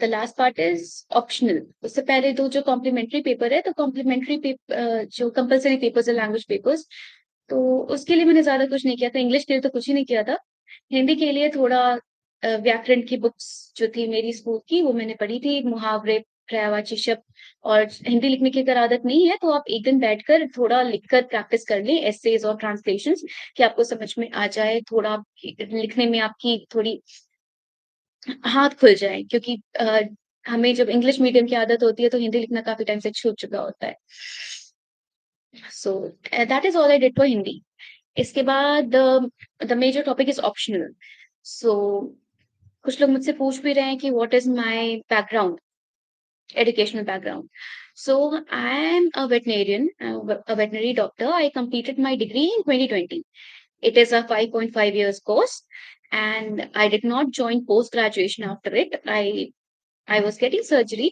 the last part is optional. उससे पहले दो जो कॉम्प्लीमेंट्री पेपर है, तो कॉम्प्लीमेंट्री पेपर जो कंपलसरी पेपर्स है लैंग्वेज पेपर्स, तो उसके लिए मैंने ज्यादा कुछ नहीं किया था. इंग्लिश के लिए तो कुछ ही नहीं किया था. हिंदी के लिए थोड़ा व्याकरण की बुक्स जो थी मेरी स्कूल की वो मैंने पढ़ी थी, मुहावरे, पर्यायवाची शब्द. और हिंदी लिखने की अगर आदत नहीं है तो आप एक दिन बैठकर थोड़ा लिखकर प्रैक्टिस कर लें एसेज और ट्रांसलेशंस, कि आपको समझ में आ जाए, थोड़ा लिखने में आपकी थोड़ी हाथ खुल जाए. क्योंकि हमें जब इंग्लिश मीडियम की आदत होती है तो हिंदी लिखना काफी टाइम से छूट चुका होता है. So that is all I did for Hindi. इसके बाद the major topic is optional. So कुछ लोग मुझसे पूछ भी रहे हैं कि what is my background, educational background. So I am a veterinarian, a veterinary doctor. I completed my degree in 2020. It is a 5.5 years course, and I did not join post graduation after it. I was getting surgery,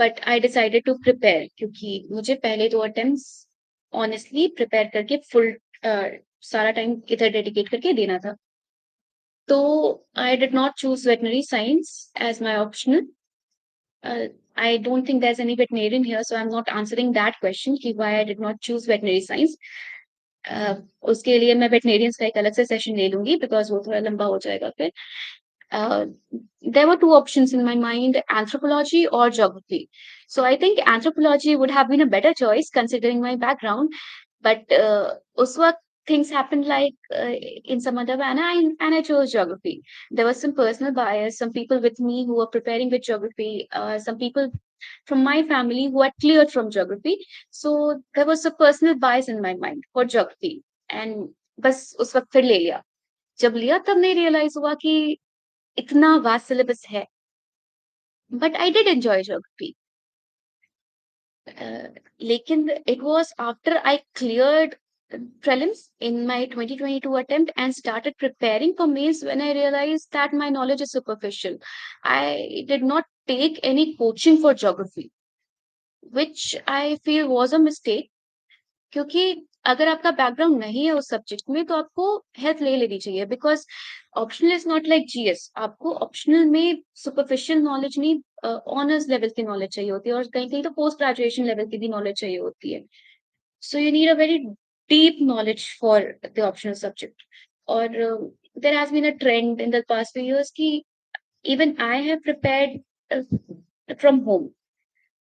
but I decided to prepare क्योंकि मुझे पहले 2 attempts honestly prepare करके full सारा time इधर dedicate करके देना था. तो I did not choose veterinary science as my optional. I don't think there's any veterinarian here, so I'm not answering that question कि why I did not choose veterinary science. उसके लिए मैं veterinarians का एक अलग से सेशन ले लूंगी बिकॉज वो थोड़ा लंबा हो जाएगा फिर. uh, there were two options in my mind, anthropology or geography. So I think anthropology would have been a better choice considering my background. But उस वक्त things happened like in some other manner, and I chose geography. There was some personal bias, some people with me who were preparing with geography, some people from my family who had cleared from geography. So there was a personal bias in my mind for geography. And बस उस वक्त फिर ले लिया। जब लिया तब नहीं रियलाइज हुआ कि इतना वास्ट सिलेबस है, but I did enjoy geography. लेकिन it was after I cleared prelims in my 2022 attempt and started preparing for mains when I realized that my knowledge is superficial. I did not take any coaching for geography, which I feel was a mistake. क्योंकि अगर आपका background नहीं है उस subject में तो आपको help ले लेनी चाहिए, because optional is not like GS. आपको ऑप्शनल में सुपरफिशियल नॉलेज नहीं, ऑनर्स लेवल की नॉलेज चाहिए होती है, और कहीं कहीं तो पोस्ट ग्रेजुएशन लेवल की भी नॉलेज चाहिए होती है। So you need a very deep knowledge for the optional subject. Or there has been a trend in the past few years कि even I have prepared from home.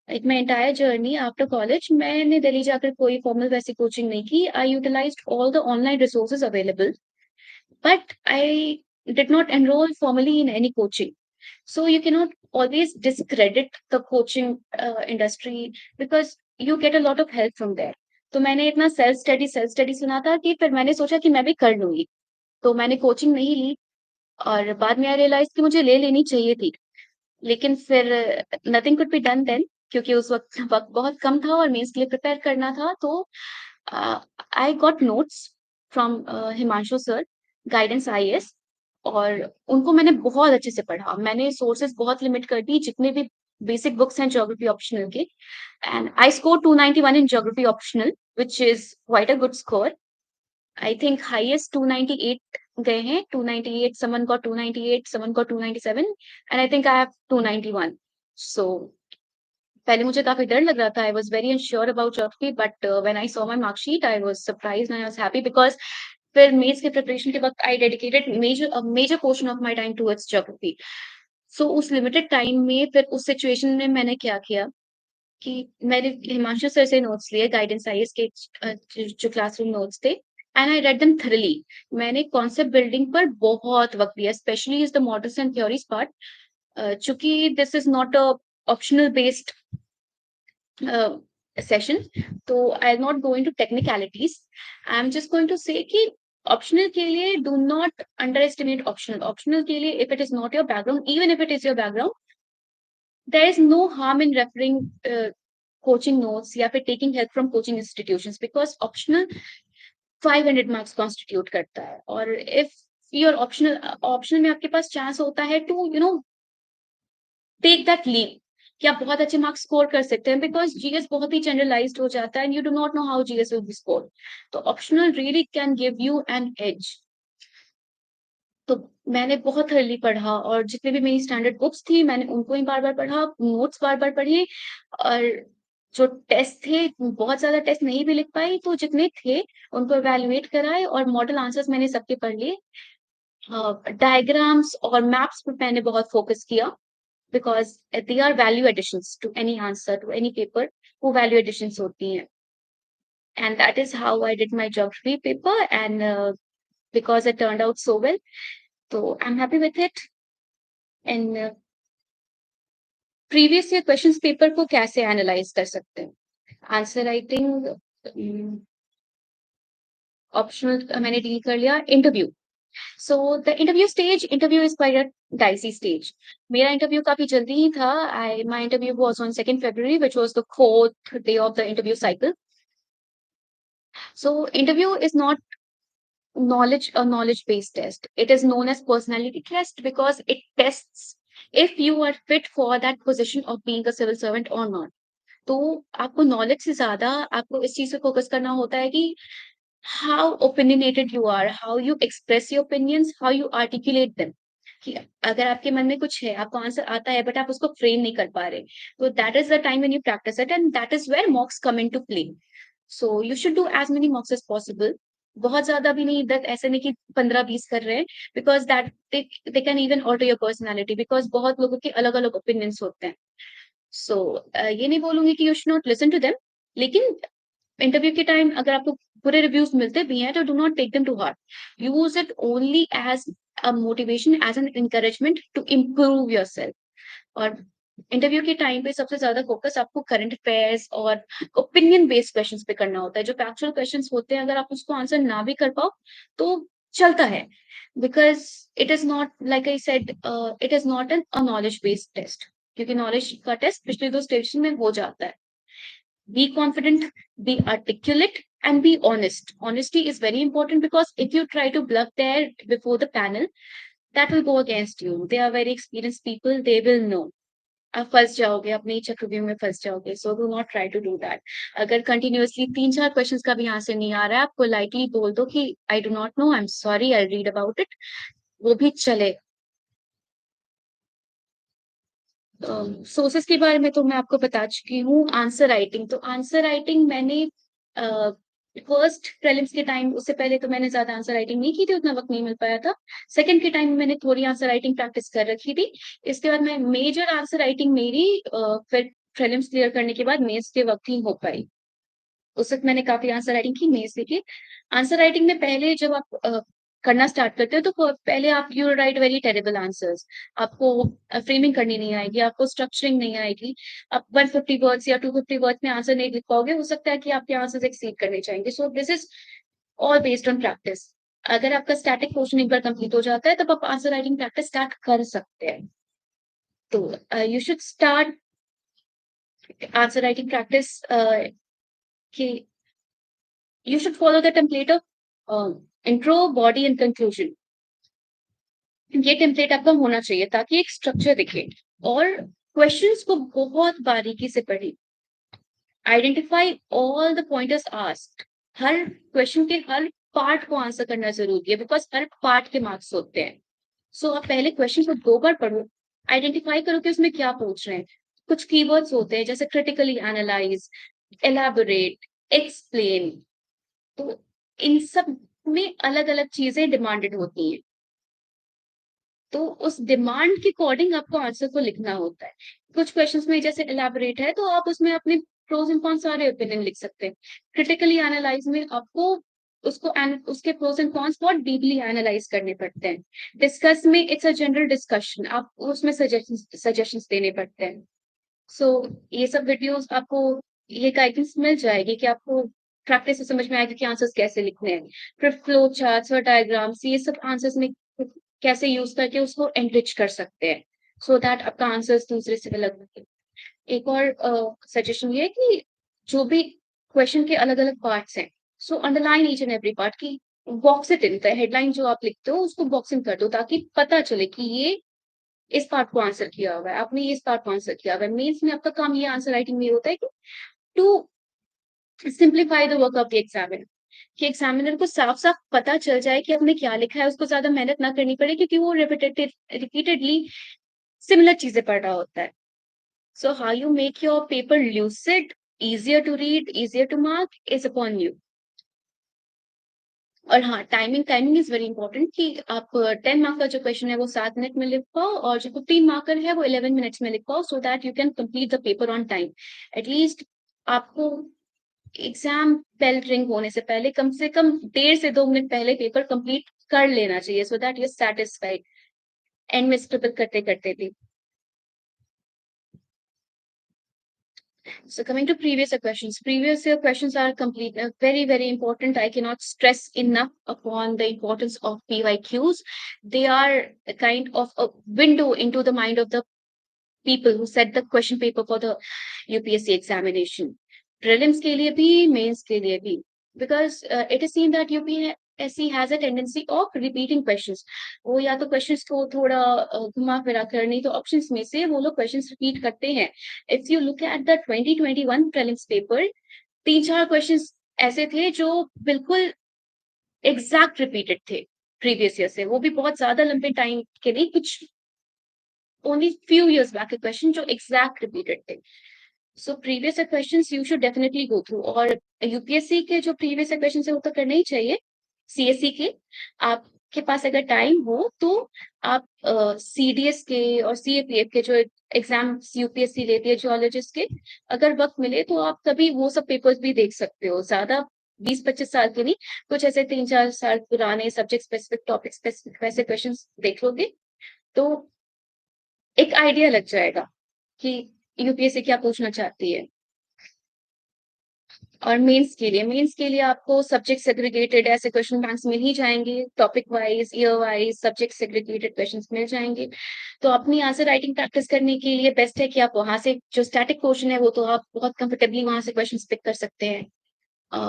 Like my entire journey after college मैंने दिल्ली जाकर कोई formal वैसी coaching नहीं की। I utilised all the online resources available, but I did not enroll formally in any coaching. So you cannot always discredit the coaching industry because you get a lot of help from there. तो मैंने इतना self study सुना था कि फिर मैंने सोचा कि मैं भी कर लूंगी, तो मैंने कोचिंग नहीं ली। और बाद में आई रियलाइज कि मुझे ले लेनी चाहिए थी, लेकिन फिर nothing could be done then, क्योंकि उस वक्त बहुत कम था और मेंस के लिए प्रिपेयर करना था। तो I got notes from Himanshu sir, guidance IAS, और उनको मैंने बहुत अच्छे से पढ़ा। मैंने सोर्सेज बहुत लिमिट कर दी, जितने भी बेसिक बुक्स हैं ज्योग्राफी ऑप्शनल के, and I score 291 in geography optional, which is quite a good score. I think highest 298 गए हैं, 298, someone got 298, someone got 297, and I think I have 291. So पहले मुझे काफी डर लग रहा था, I was very unsure about geography, but when I saw my marksheet I was surprised and I was happy, because फिर मेंस के preparation के वक्त I dedicated major portion of my time towards geography. So उस limited time में फिर उस situation में मैंने क्या किया कि मैंने हिमांशु सर से नोट्स लिए, गाइडेंस आईएएस के जो क्लासरूम नोट्स थे, and I read them thoroughly. मैंने कॉन्सेप्ट बिल्डिंग पर बहुत वक्त दिया, specially is the models and theories part. चूंकि this is not a optional based session, so I'll not go into technicalities. I'm just going to say कि optional के लिए do not underestimate optional. Optional के लिए, if it is not your background, even if it is your background, there is no harm in referring coaching notes या फिर taking help from coaching institutions, because optional 500 marks constitute करता है। और if your optional में आपके पास chance होता है to take that leap कि आप बहुत अच्छे मार्क्स स्कोर कर सकते हैं, बिकॉज जीएस बहुत ही जनरलाइज्ड हो जाता है and you do not know how GS will be score. तो optional really can give you an edge. तो मैंने बहुत थर्ली पढ़ा, और जितने भी मेरी स्टैंडर्ड बुक्स थी मैंने उनको ही बार बार पढ़ा, नोट्स बार बार पढ़े। और जो टेस्ट थे, बहुत ज्यादा टेस्ट नहीं भी लिख पाई, तो जितने थे उनको एवेल्युएट कराए, और मॉडल आंसर्स मैंने सबके पढ़ लिए। डायग्राम्स और मैप्स पर मैंने बहुत फोकस किया, because they are value additions to any answer, to any paper, वो value additions होती हैं। And that is how I did my geography paper, and because it turned out so well, so I'm happy with it. And previous year questions paper को कैसे analyze कर सकते हैं? Answer writing, optional मैंने deal कर लिया। Interview, so the interview is quite a dicey stage. मेरा interview काफी जल्दी ही था। My interview was on 2nd February, which was the 4th day of the interview cycle. So interview is not a knowledge based test. It is known as personality test because it tests if you are fit for that position of being a civil servant or not. तो आपको knowledge से ज्यादा आपको इस चीज पे focus करना होता है कि how opinionated you are, how you express your opinions, how you articulate them. कि अगर आपके मन में कुछ है, आपको आंसर आता है, बट आप उसको फ्रेम नहीं कर पा रहे, तो that is the time when you practice it, and that is where mocks come into play. So you should do as many mocks as possible. बहुत ज्यादा भी नहीं, दस ऐसे नहीं कि 15-20 कर रहे हैं, because that they can even alter your personality, because बहुत लोगों के अलग अलग ओपिनियंस होते हैं. सो ये नहीं बोलूंगी कि you should not listen to them, लेकिन इंटरव्यू के टाइम अगर आपको बुरे रिव्यूज मिलते भी हैं तो do not take them to heart. Use it only as a motivation, as an encouragement to improve yourself. और इंटरव्यू के टाइम पे सबसे ज्यादा फोकस आपको करंट अफेयर्स और ओपिनियन बेस्ड क्वेश्चंस पे करना होता है. जो फैक्चुअल क्वेश्चंस होते हैं, अगर आप उसको आंसर ना भी कर पाओ तो चलता है, because it is not, like I said, it is not an a knowledge based test. क्योंकि नॉलेज का टेस्ट पिछले 2 स्टेशन में हो जाता है. Be confident, be articulate, and be honest. Honesty is very important, because if you try to bluff there before the panel, that will go against you. They are very experienced people, they will know. आप फंस जाओगे, अपने ही चक्रव्यूह में फंस जाओगे. So do not try to do that. अगर continuously 3-4 questions का भी आंसर नहीं आ रहा है, आपको लाइटली बोल दो कि I do not no, I am sorry, I read about it. वो भी चले. सोर्सेस के बारे में तो मैं आपको बता चुकी हूँ. आंसर राइटिंग, तो आंसर राइटिंग मैंने फर्स्ट प्रीलिम्स के टाइम, उससे पहले तो मैंने ज्यादा आंसर राइटिंग नहीं की थी, उतना वक्त नहीं मिल पाया था. सेकंड के टाइम में मैंने थोड़ी आंसर राइटिंग प्रैक्टिस कर रखी थी. इसके बाद मैं मेजर आंसर राइटिंग मेरी फिर प्रीलिम्स क्लियर करने के बाद मेंस के वक्त ही हो पाई. उस वक्त मैंने काफी आंसर राइटिंग की मेंस के. आंसर राइटिंग में पहले जब आप करना स्टार्ट करते हो तो पहले आप you right very terrible answers. आपको फ्रेमिंग करनी नहीं आएगी, आपको स्ट्रक्चरिंग नहीं आएगी. आप 150 वर्ड्स या 250 वर्ड्स में आंसर नहीं लिख पाओगे. हो सकता है कि आपके आंसर्स एक्सीड करने चाहेंगे. सो this is all based on practice. अगर आपका स्टैटिक पोर्शन एक बार कंप्लीट हो जाता है, तब आप आंसर राइटिंग प्रैक्टिस स्टार्ट कर सकते हैं. तो you should start answer writing practice कि you should follow the template of intro, body and conclusion. ये टेम्पलेट आपका होना चाहिए ताकि एक स्ट्रक्चर दिखे. और क्वेश्चंस को बहुत बारीकी से पढ़िए. Identify all the pointers asked. Her question के हर पार्ट को आंसर करना जरूरी है, बिकॉज हर पार्ट के मार्क्स होते हैं. सो आप पहले क्वेश्चन को 2 बार पढ़ो, आइडेंटिफाई करो कि उसमें क्या पूछ रहे हैं. कुछ कीवर्ड्स होते हैं जैसे क्रिटिकली एनालाइज, एलैबोरेट, एक्सप्लेन. तो इन सब में अलग अलग चीजें डिमांडेड होती हैं. तो उस डिमांड के अकॉर्डिंग आपको आंसर को लिखना होता है. कुछ क्वेश्चंस में जैसे एलैबोरेट है तो आप उसमें अपने प्रोज एंड कॉन्स सारे ओपिनियन लिख सकते हैं. क्रिटिकली एनालाइज में आपको उसके प्रोज एंड कॉन्स बहुत डीपली एनालाइज करने पड़ते हैं. डिस्कस में इट्स अ जनरल डिस्कशन, आप उसमें सजेशंस देने पड़ते हैं. सो ये सब वीडियोस आपको ये गाइडेंस मिल जाएगी कि आपको प्रैक्टिस से समझ में आएगा कि आंसर्स कैसे लिखने हैं. फिर फ्लो चार्ट्स और डायग्राम्स, ये सब आंसर्स में कैसे यूज करके उसको एनरिच कर सकते हैं, सो दैट आपका आंसर्स दूसरे से अलग लगे. एक और सजेशन ये है कि जो भी क्वेश्चन के अलग अलग पार्ट्स हैं, so underline each and every part की बॉक्स इट इन. हेडलाइन जो आप लिखते हो उसको बॉक्स इन कर दो, ताकि पता चले कि ये इस पार्ट को आंसर किया हुआ है, आपने इस पार्ट को आंसर किया हुआ है. मेंस में आपका काम ये आंसर राइटिंग में होता है कि to simplify the work of the examiner, कि एग्जामिनर को साफ साफ पता चल जाए कि आपने क्या लिखा है. उसको ज्यादा मेहनत ना करनी पड़े, क्योंकि वो रिपीटेडली सिमिलर चीजें पढ़ रहा होता है. So how you make your paper lucid, easier to read, easier to mark is upon you. और हाँ, टाइमिंग इज वेरी इंपॉर्टेंट कि आप 10 मार्क का जो क्वेश्चन है वो 7 मिनट में लिख पाओ, और जो 15 मार्कर है वो 11 मिनट्स में लिख पाओ, सो that you can complete the paper on time. At least आपको एग्जाम बेल रिंग होने से कम 1.5 से 2 मिनट पहले पेपर कंप्लीट कर लेना चाहिए, सो दैट यू सेटिस्फाइड एंड में स्क्रिबल करते करते भी. So coming to previous year questions are complete, very, very important. I cannot stress enough upon the importance of PYQs. They are a kind of a window into the mind of the people who set the question paper for the UPSC examination. Prelims ke liye bhi, mains ke liye bhi. Because it is seen that UPSC has a tendency of repeating questions. वो या तो questions को थोड़ा घुमा फिरा कर, नहीं तो options में से वो लोग questions repeat करते हैं. If you look at the 2021 prelims paper, 3-4 questions ऐसे थे जो बिल्कुल एग्जैक्ट रिपीटेड थे प्रीवियस ईयर से. वो भी बहुत ज्यादा लंबे टाइम के नहीं, कुछ only few years back के question जो एग्जैक्ट रिपीटेड थे. So previous questions you should definitely go through. और यूपीएससी के जो प्रीवियस क्वेश्चंस है वो तो करने ही चाहिए. सीएससी के, आपके पास अगर टाइम हो तो आप सीडीएस के और सीएपीएफ के जो एग्जाम्स यूपीएससी लेती है जियोलॉजिस्ट के, अगर वक्त मिले तो आप कभी वो सब पेपर्स भी देख सकते हो। ज्यादा 20-25 साल के नहीं, कुछ ऐसे 3-4 साल पुराने सब्जेक्ट स्पेसिफिक, टॉपिक स्पेसिफिक वैसे क्वेश्चन देख लोगे तो एक आइडिया लग जाएगा कि यूपीएससी क्या पूछना चाहती है। और मेंस के लिए आपको सब्जेक्ट सेग्रीगेटेड ऐसे क्वेश्चन बैंक्स मिल ही जाएंगे, topic wise, year wise, subject segregated questions मिल जाएंगे। तो अपनी आंसर राइटिंग प्रैक्टिस करने के लिए बेस्ट है कि आप वहां से जो स्टैटिक क्वेश्चन है वो तो आप बहुत कंफर्टेबली वहां से क्वेश्चन पिक कर सकते हैं।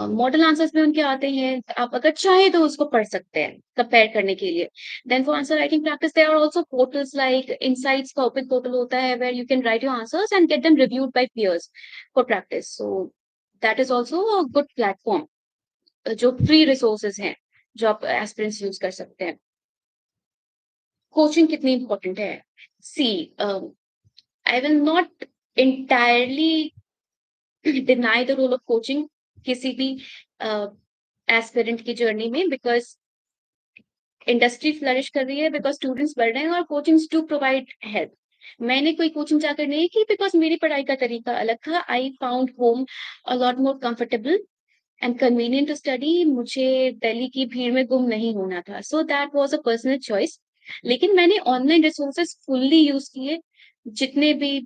मॉडल आंसर्स में उनके आते हैं, आप अगर चाहे तो उसको पढ़ सकते हैं कंपेयर करने के लिए। Then for answer writing practice there are also portals like Insights का ओपन पोर्टल होता है where you can write your answers and get them reviewed by peers for practice. So that is also a good platform, जो free resources हैं जो आप aspirants use कर सकते हैं। कोचिंग कितनी इंपॉर्टेंट है? See, I will not entirely deny the role of coaching किसी भी एस्पिरेंट की जर्नी में, बिकॉज इंडस्ट्री फ्लरिश कर रही है, बिकॉज स्टूडेंट्स बढ़ रहे हैं और कोचिंग्स टू प्रोवाइड हेल्प। मैंने कोई कोचिंग जाकर नहीं की बिकॉज मेरी पढ़ाई का तरीका अलग था। I found home a lot more comfortable and convenient to study. मुझे दिल्ली की भीड़ में गुम नहीं होना था, so that was a personal choice. लेकिन मैंने ऑनलाइन रिसोर्सेज फुल्ली यूज किए, जितने भी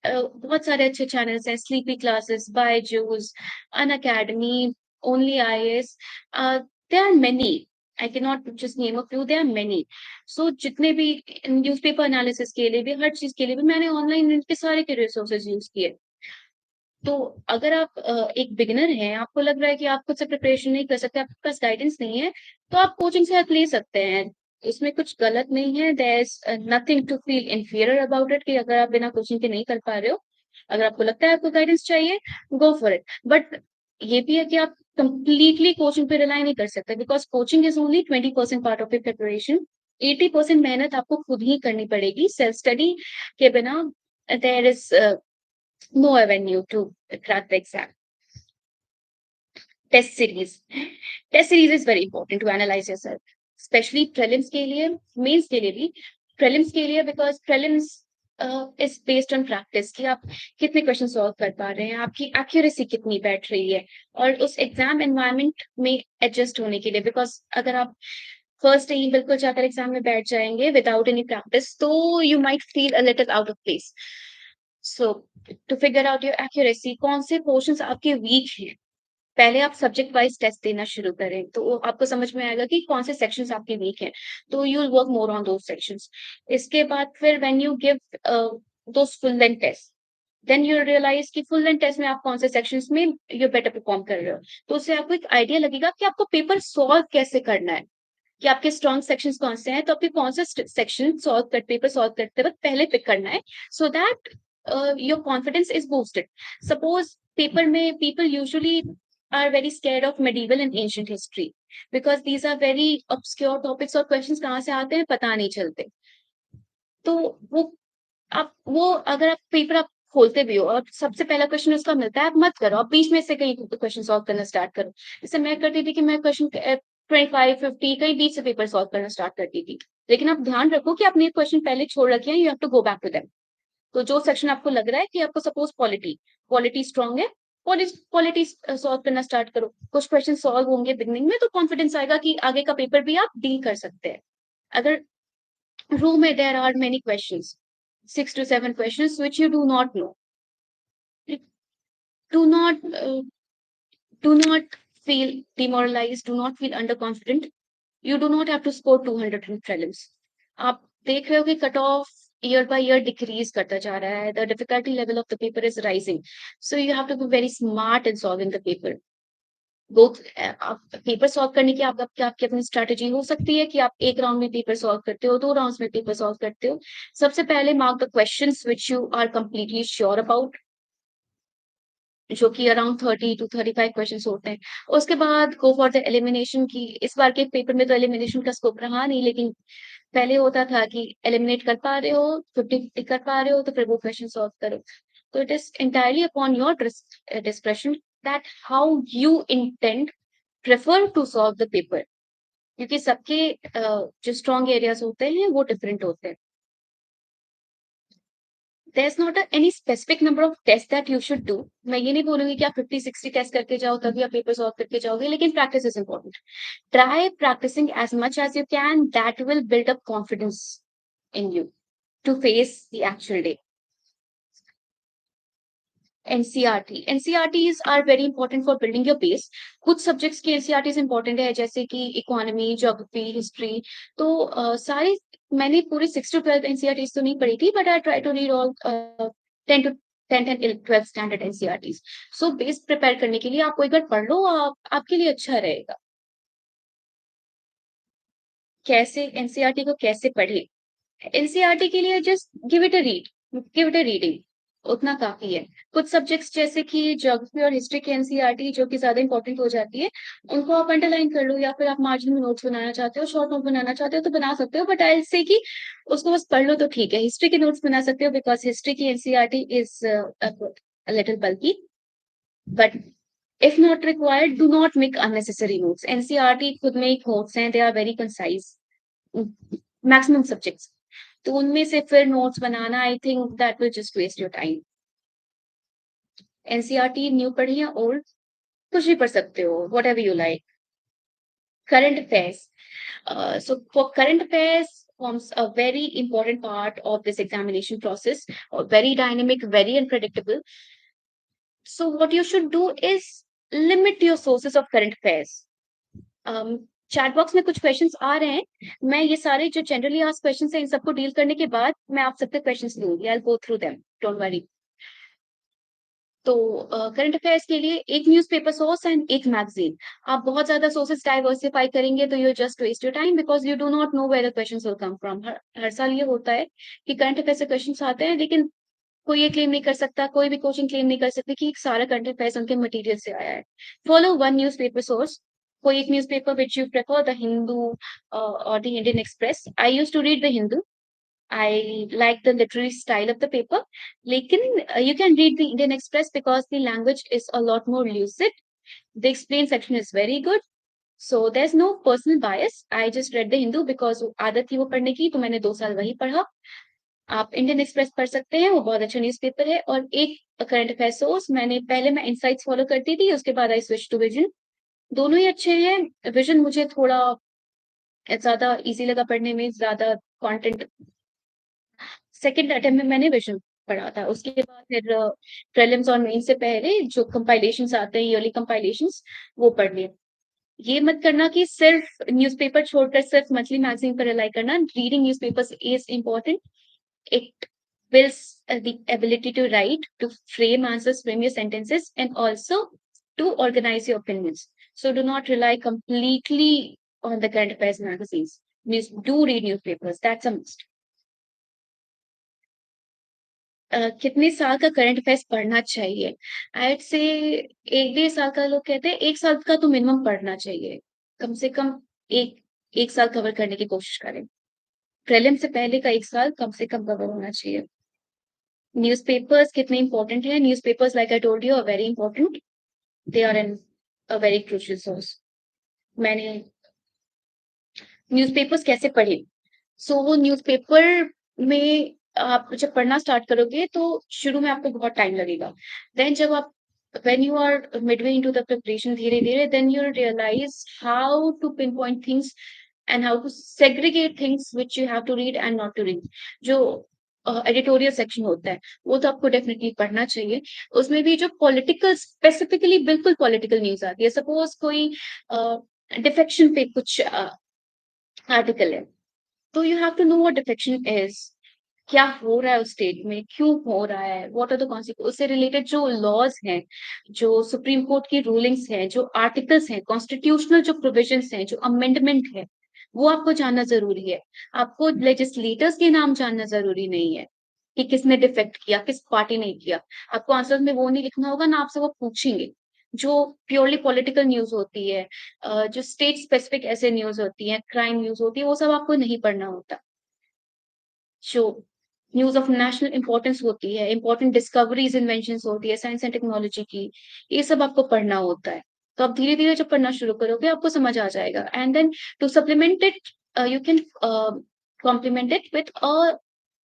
बहुत सारे अच्छे चैनल्स हैं, Sleepy Classes, Byju's, Unacademy, Only IAS, there are many, I can not just name a few, there are many. So जितने भी न्यूज़पेपर एनालिसिस के लिए भी, हर चीज के लिए भी मैंने ऑनलाइन इनके सारे के रिसोर्सेज यूज किए। तो अगर आप एक बिगिनर हैं, आपको लग रहा है कि आप खुद से प्रिपरेशन नहीं कर सकते, आपके पास गाइडेंस नहीं है, तो आप कोचिंग से हेल्प ले सकते हैं। इसमें कुछ गलत नहीं है, there is nothing to feel inferior about it कि अगर आप बिना कोचिंग के नहीं कर पा रहे हो। अगर आपको लगता है आपको गाइडेंस चाहिए, गो फॉर इट। बट ये भी है कि आप कंप्लीटली कोचिंग पे रिलाई नहीं कर सकते, because coaching is only 20% part of your preparation. 80% मेहनत आपको खुद ही करनी पड़ेगी। सेल्फ स्टडी के बिना there is no avenue to crack the exam. Test series. Test series is very important to analyze yourself, especially prelims के लिए, mains के लिए भी। prelims के लिए because prelims is based on practice कि आप कितने क्वेश्चन सॉल्व कर पा रहे हैं, आपकी एक्यूरेसी कितनी बैठ रही है, और उस एग्जाम एनवायरनमेंट में एडजस्ट होने के लिए। बिकॉज अगर आप फर्स्ट डे ही बिल्कुल जाकर एग्जाम में बैठ जाएंगे विदाउट एनी प्रैक्टिस, तो you might feel a little out of place. So to figure out your accuracy, कौन से पोर्शंस आपके वीक हैं, पहले आप सब्जेक्ट वाइज टेस्ट देना शुरू करें तो आपको समझ में आएगा कि कौन से सेक्शंस आपके वीक हैं, तो you will work more on those sections. इसके बाद फिर when you give those full length test, then you realize कि फुल लेंथ टेस्ट में आप कौन से सेक्शंस में यू बेटर परफॉर्म कर रहे हो। तो उससे आपको एक आइडिया लगेगा कि आपको पेपर सॉल्व कैसे करना है, कि आपके स्ट्रॉन्ग सेक्शंस कौन से हैं, तो आपके कौन सा सेक्शन सॉल्व कर पेपर सॉल्व करते वक्त पहले पिक करना है, so that your confidence is boosted. Suppose paper में people usually are very scared of medieval and ancient history because these are very obscure topics और questions कहाँ से आते हैं पता नहीं चलते। तो वो आप वो अगर आप पेपर आप खोलते भी हो और सबसे पहला क्वेश्चन उसका मिलता है, आप मत करो, आप बीच में से कहीं क्वेश्चन सॉल्व करना स्टार्ट करो। जैसे मैं करती थी कि मैं क्वेश्चन 25-50 कहीं बीच से पेपर सॉल्व करना स्टार्ट करती थी। लेकिन आप ध्यान रखो कि आपने क्वेश्चन पहले छोड़ रखे हैं, you have to go back to them. तो जो सेक्शन आपको लग रहा है कि आपको सपोज पॉलिटी पॉलिटी स्ट्रांग है, पॉलिटी सॉल्व करना स्टार्ट करो। कुछ क्वेश्चन सॉल्व होंगे बिगनिंग में, तो कॉन्फिडेंस आएगा कि आगे का पेपर भी आप डील कर सकते हैं। अगर रो में there are many questions, 6 to 7 questions which you do not know, do not do not feel demoralized, do not feel underconfident. You do not have to score 200 in prelims. आप देख रहे हो कि cut off year by year decrease करता जा रहा है, the difficulty level of the paper is rising, so you have to be very smart in solving the paper. Both paper solve करने की आपकी अपनी स्ट्रेटेजी हो सकती है कि आप एक राउंड में पेपर सॉल्व करते हो, 2 राउंड्स में पेपर सॉल्व करते हो। सबसे पहले mark the questions which you are completely sure about, जो कि अराउंड 30 to 35 क्वेश्चन होते हैं। उसके बाद गो फॉर द एलिमिनेशन की। इस बार के पेपर में तो एलिमिनेशन का स्कोप रहा नहीं, लेकिन पहले होता था कि एलिमिनेट कर पा रहे हो, 50-50 कर पा रहे हो, तो फिर वो क्वेश्चन सॉल्व करो। तो it is entirely upon your discretion that how you intend prefer to solve the paper. क्योंकि सबके जो स्ट्रॉन्ग एरियाज होते हैं वो डिफरेंट होते हैं. There's not any specific number of tests that you should do. मैं ये नहीं बोलूंगी कि आप 50-60 टेस्ट करके जाओ तभी आप पेपर सॉल्व करके जाओगे, लेकिन practice is important. Try practicing as much as you can. That will build up confidence in you to face the actual day. NCRT. NCRTs are very important for building your base. कुछ subjects की NCRTs important है, जैसे कि economy, geography, history. तो सारी मैंने पूरी 6 to 12 NCRTs तो नहीं पढ़ी थी, but I try to read all 10 to 10 and 12 standard NCRTs. So base prepare करने के लिए आपको एक बार पढ़ लो, आपके लिए अच्छा रहेगा. कैसे एनसीईआरटी को कैसे पढ़े? एनसीईआरटी के लिए just give it a reading, उतना काफी है. कुछ सब्जेक्ट्स जैसे कि ज्योग्राफी और हिस्ट्री की एनसीईआरटी जो कि ज्यादा इंपॉर्टेंट हो जाती है, उनको आप अंडरलाइन कर लो, या फिर आप मार्जिन में नोट्स बनाना चाहते हो, शॉर्ट नोट बनाना चाहते हो तो बना सकते हो, बट आई से कि उसको बस पढ़ लो तो ठीक है. हिस्ट्री के नोट्स बना सकते हो बिकॉज हिस्ट्री की NCERT is little bulky, but if not required, do not make unnecessary notes. NCERT खुद में एक notes हैं, they are very concise. Maximum subjects. तो उनमें से फिर notes banana, I think that will just waste your time. NCERT new पढ़ी या old, कुछ भी पढ़ सकते हो, whatever you like. Current affairs. So for current affairs forms a very important part of this examination process, very dynamic, very unpredictable. So what you should do is limit your sources of current affairs. Chat box में कुछ questions आ रहे हैं, मैं ये सारे जो generally asked questions हैं इन सबको डील करने के बाद मैं आप सबके क्वेश्चंस लूंगी. I will go through them, don't worry. तो करंट अफेयर्स के लिए एक न्यूज़पेपर सोर्स एंड एक मैगजीन. आप बहुत ज्यादा सोर्सेस डाइवर्सिफाई करेंगे तो you just waste your time, because you do not know where the questions will come from. हर साल ये होता है कि करंट अफेयर से क्वेश्चंस आते हैं, लेकिन कोई ये क्लेम नहीं कर सकता, कोई भी कोचिंग क्लेम नहीं कर सकती कि सारा करंट अफेयर्स उनके मटेरियल से आया है. Follow one newspaper source. कोई एक newspaper which you prefer, the Hindu और the Indian Express. I used to read the Hindu. I like the literary style of the paper. लेकिन you can read the Indian Express because the language is a lot more lucid. The explain section is very good. So there's no personal bias. I just read the Hindu because आदत थी वो पढ़ने की, तो मैंने 2 साल वही पढ़ा. आप इंडियन एक्सप्रेस पढ़ सकते हैं, वो बहुत अच्छा न्यूज़पेपर है. और एक करंट अफेयर सोर्स, पहले मैं इनसाइट्स फॉलो करती थी, उसके बाद आई स्विच टू विजन. दोनों ही अच्छे हैं. विजन मुझे थोड़ा ज्यादा इजी लगा पढ़ने में, ज्यादा कंटेंट. सेकंड अटेम्प्ट में मैंने विजन पढ़ा था. उसके बाद फिर प्रीलिम्स और मेन से पहले जो कंपाइलेशंस आते हैं, ईयरली कंपाइलेशंस, वो पढ़ लिए. ये मत करना कि सिर्फ न्यूज़पेपर छोड़कर सिर्फ मंथली मैगजीन पर रिलाई करना. Reading newspapers is important. It builds the ability to write, to frame answers, frame your sentences, and also to organize your opinions. So do not rely completely on the current affairs magazines. Do read newspapers. That's a must. कितने साल का current affairs पढ़ना चाहिए? I would say 1-1.5 साल का. लोग कहते हैं 1 साल का तो मिनिमम पढ़ना चाहिए. कम से कम एक 1 साल कवर करने की कोशिश करें. प्रीलिम से पहले का 1 साल कम से कम कवर होना चाहिए. न्यूज़पेपर्स कितने इंपॉर्टेंट हैं? Newspapers like I told you are very important. They are an a very crucial source. मैंने न्यूज़पेपर्स कैसे पढ़े? सो वो न्यूज़पेपर में आप जब पढ़ना स्टार्ट करोगे तो शुरू में आपको बहुत टाइम लगेगा. देन जब आप when you are midway into the preparation, धीरे धीरे, then you'll realize how to pinpoint things and how to segregate things which you have to read and not to read. जो एडिटोरियल सेक्शन होता है वो तो आपको डेफिनेटली पढ़ना चाहिए. उसमें भी जो पॉलिटिकल, स्पेसिफिकली बिल्कुल पॉलिटिकल न्यूज आती है, सपोज कोई डिफेक्शन पे कुछ आर्टिकल है, तो you have to know what defection is. क्या हो रहा है उस स्टेट में, क्यों हो रहा है, व्हाट आर द कॉन्सिक्वेंस. उससे रिलेटेड जो लॉज हैं, जो सुप्रीम कोर्ट की रूलिंग्स हैं, जो आर्टिकल्स हैं, कॉन्स्टिट्यूशनल जो प्रोविजंस हैं, जो अमेंडमेंट है, वो आपको जानना जरूरी है. आपको लेजिस्लेटर्स के नाम जानना जरूरी नहीं है कि किसने डिफेक्ट किया, किस पार्टी ने किया. आपको आंसर में वो नहीं लिखना होगा ना, आपसे वो पूछेंगे. जो प्योरली पॉलिटिकल न्यूज होती है, जो स्टेट स्पेसिफिक ऐसे न्यूज होती है, क्राइम न्यूज होती है, वो सब आपको नहीं पढ़ना होता. जो न्यूज ऑफ नेशनल इंपॉर्टेंस होती है, इंपॉर्टेंट डिस्कवरीज, इन्वेंशन होती है साइंस एंड टेक्नोलॉजी की, ये सब आपको पढ़ना होता है. तो आप धीरे-धीरे जब पढ़ना शुरू करोगे आपको समझ आ जाएगा and then to supplement it you can complement it with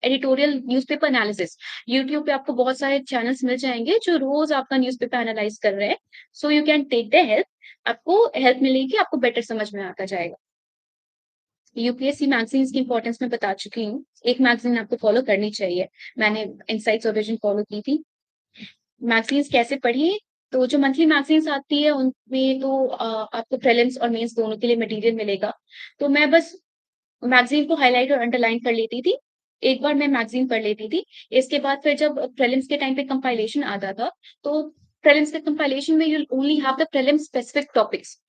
editorial newspaper analysis. YouTube पे आपको बहुत सारे चैनल्स मिल जाएँगे जो रोज़ आपका न्यूज़पेपर एनालाइज़ कर रहे हैं। So you can take the help, आपको हेल्प मिलेगी, आपको बेटर समझ में आता जाएगा। यूपीएससी मैगज़ीन्स की इम्पोर्टेंस मैं बता चुकी हूँ। एक मैगज़ीन आपको फ़ॉलो करनी चाहिए। मैंने इनसाइट्स ओरिजिन फ़ॉलो की थी। मैगज़ीन्स कैसे पढ़ें? तो जो मंथली मैगज़ीन्स आती है उनमें तो आपको प्रीलिम्स और मेंस दोनों के लिए मटीरियल मिलेगा। तो मैं बस मैगज़ीन को हाइलाइट और अंडरलाइन कर लेती थी। एक बार मैं मैगज़ीन पढ़ लेती थी। इसके बाद फिर जब प्रीलिम्स के टाइम पे कंपाइलेशन आता था, तो प्रीलिम्स के कंपाइलेशन में you only have the prelim specific topics.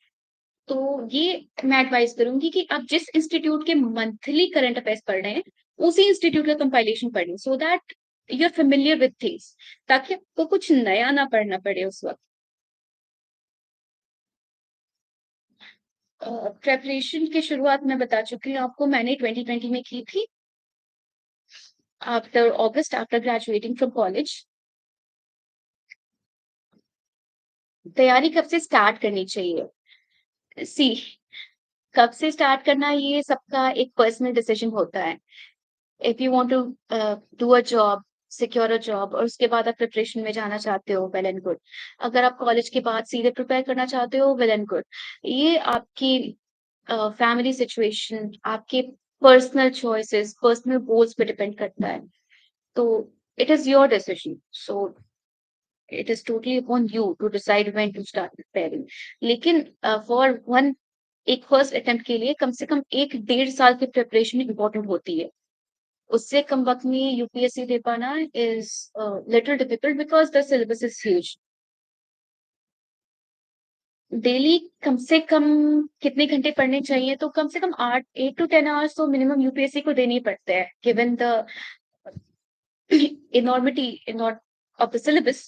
तो ये मैं एडवाइस करूँगी कि आप जिस इंस्टीट्यूट के मंथली करंट अफेयर्स पढ़ रहे हैं, उसी इंस्टीट्यूट का कंपाइलेशन पढ़ें so that you are familiar with things, ताकि आपको कुछ नया ना पढ़ना पड़े उस वक़्त। प्रिपरेशन की शुरुआत मैं बता चुकी हूँ आपको, मैंने 2020 में की थी after August after graduating from college. तैयारी कब से स्टार्ट करनी चाहिए? सी कब से स्टार्ट करना ये सबका एक पर्सनल डिसीजन होता है। If you want to do a job, secure a job और उसके बाद आप प्रिपरेशन में जाना चाहते हो, वेल एंड गुड। अगर आप कॉलेज के बाद सीधे प्रिपेयर करना चाहते हो, वेल एंड गुड। ये आपकी फैमिली सिचुएशन, आपके पर्सनल चॉइसेस, पर्सनल गोल्स पे डिपेंड करता है। तो it is your decision. So it is totally upon you to decide when to start preparing. लेकिन फॉर वन एक फर्स्ट अटेम्प्ट के लिए कम से कम 1 डेढ़ साल की प्रिपरेशन इम्पोर्टेंट होती है। उससे कम वक़्त में यूपीएससी दे पाना is little difficult because the syllabus is huge. Daily कम से कम कितने घंटे पढ़ने चाहिए? तो कम से कम 8 8 टू 10 आवर्स तो मिनिमम यूपीएससी को देने ही पड़ते हैं, given the enormity enor of the syllabus.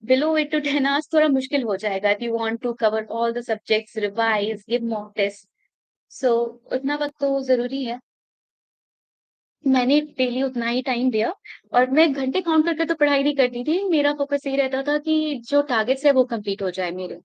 Below 8 to 10 hours थोड़ा मुश्किल हो जाएगा if you want to cover all the subjects, revise, give mock tests. So उतना वक़्त तो ज़रूरी है। मैंने डेली उतना ही टाइम दिया और मैं घंटे काउंट करके तो पढ़ाई नहीं करती थी। मेरा फ़ोकस यही रहता था कि जो टारगेट्स है वो कंप्लीट हो जाए मेरे।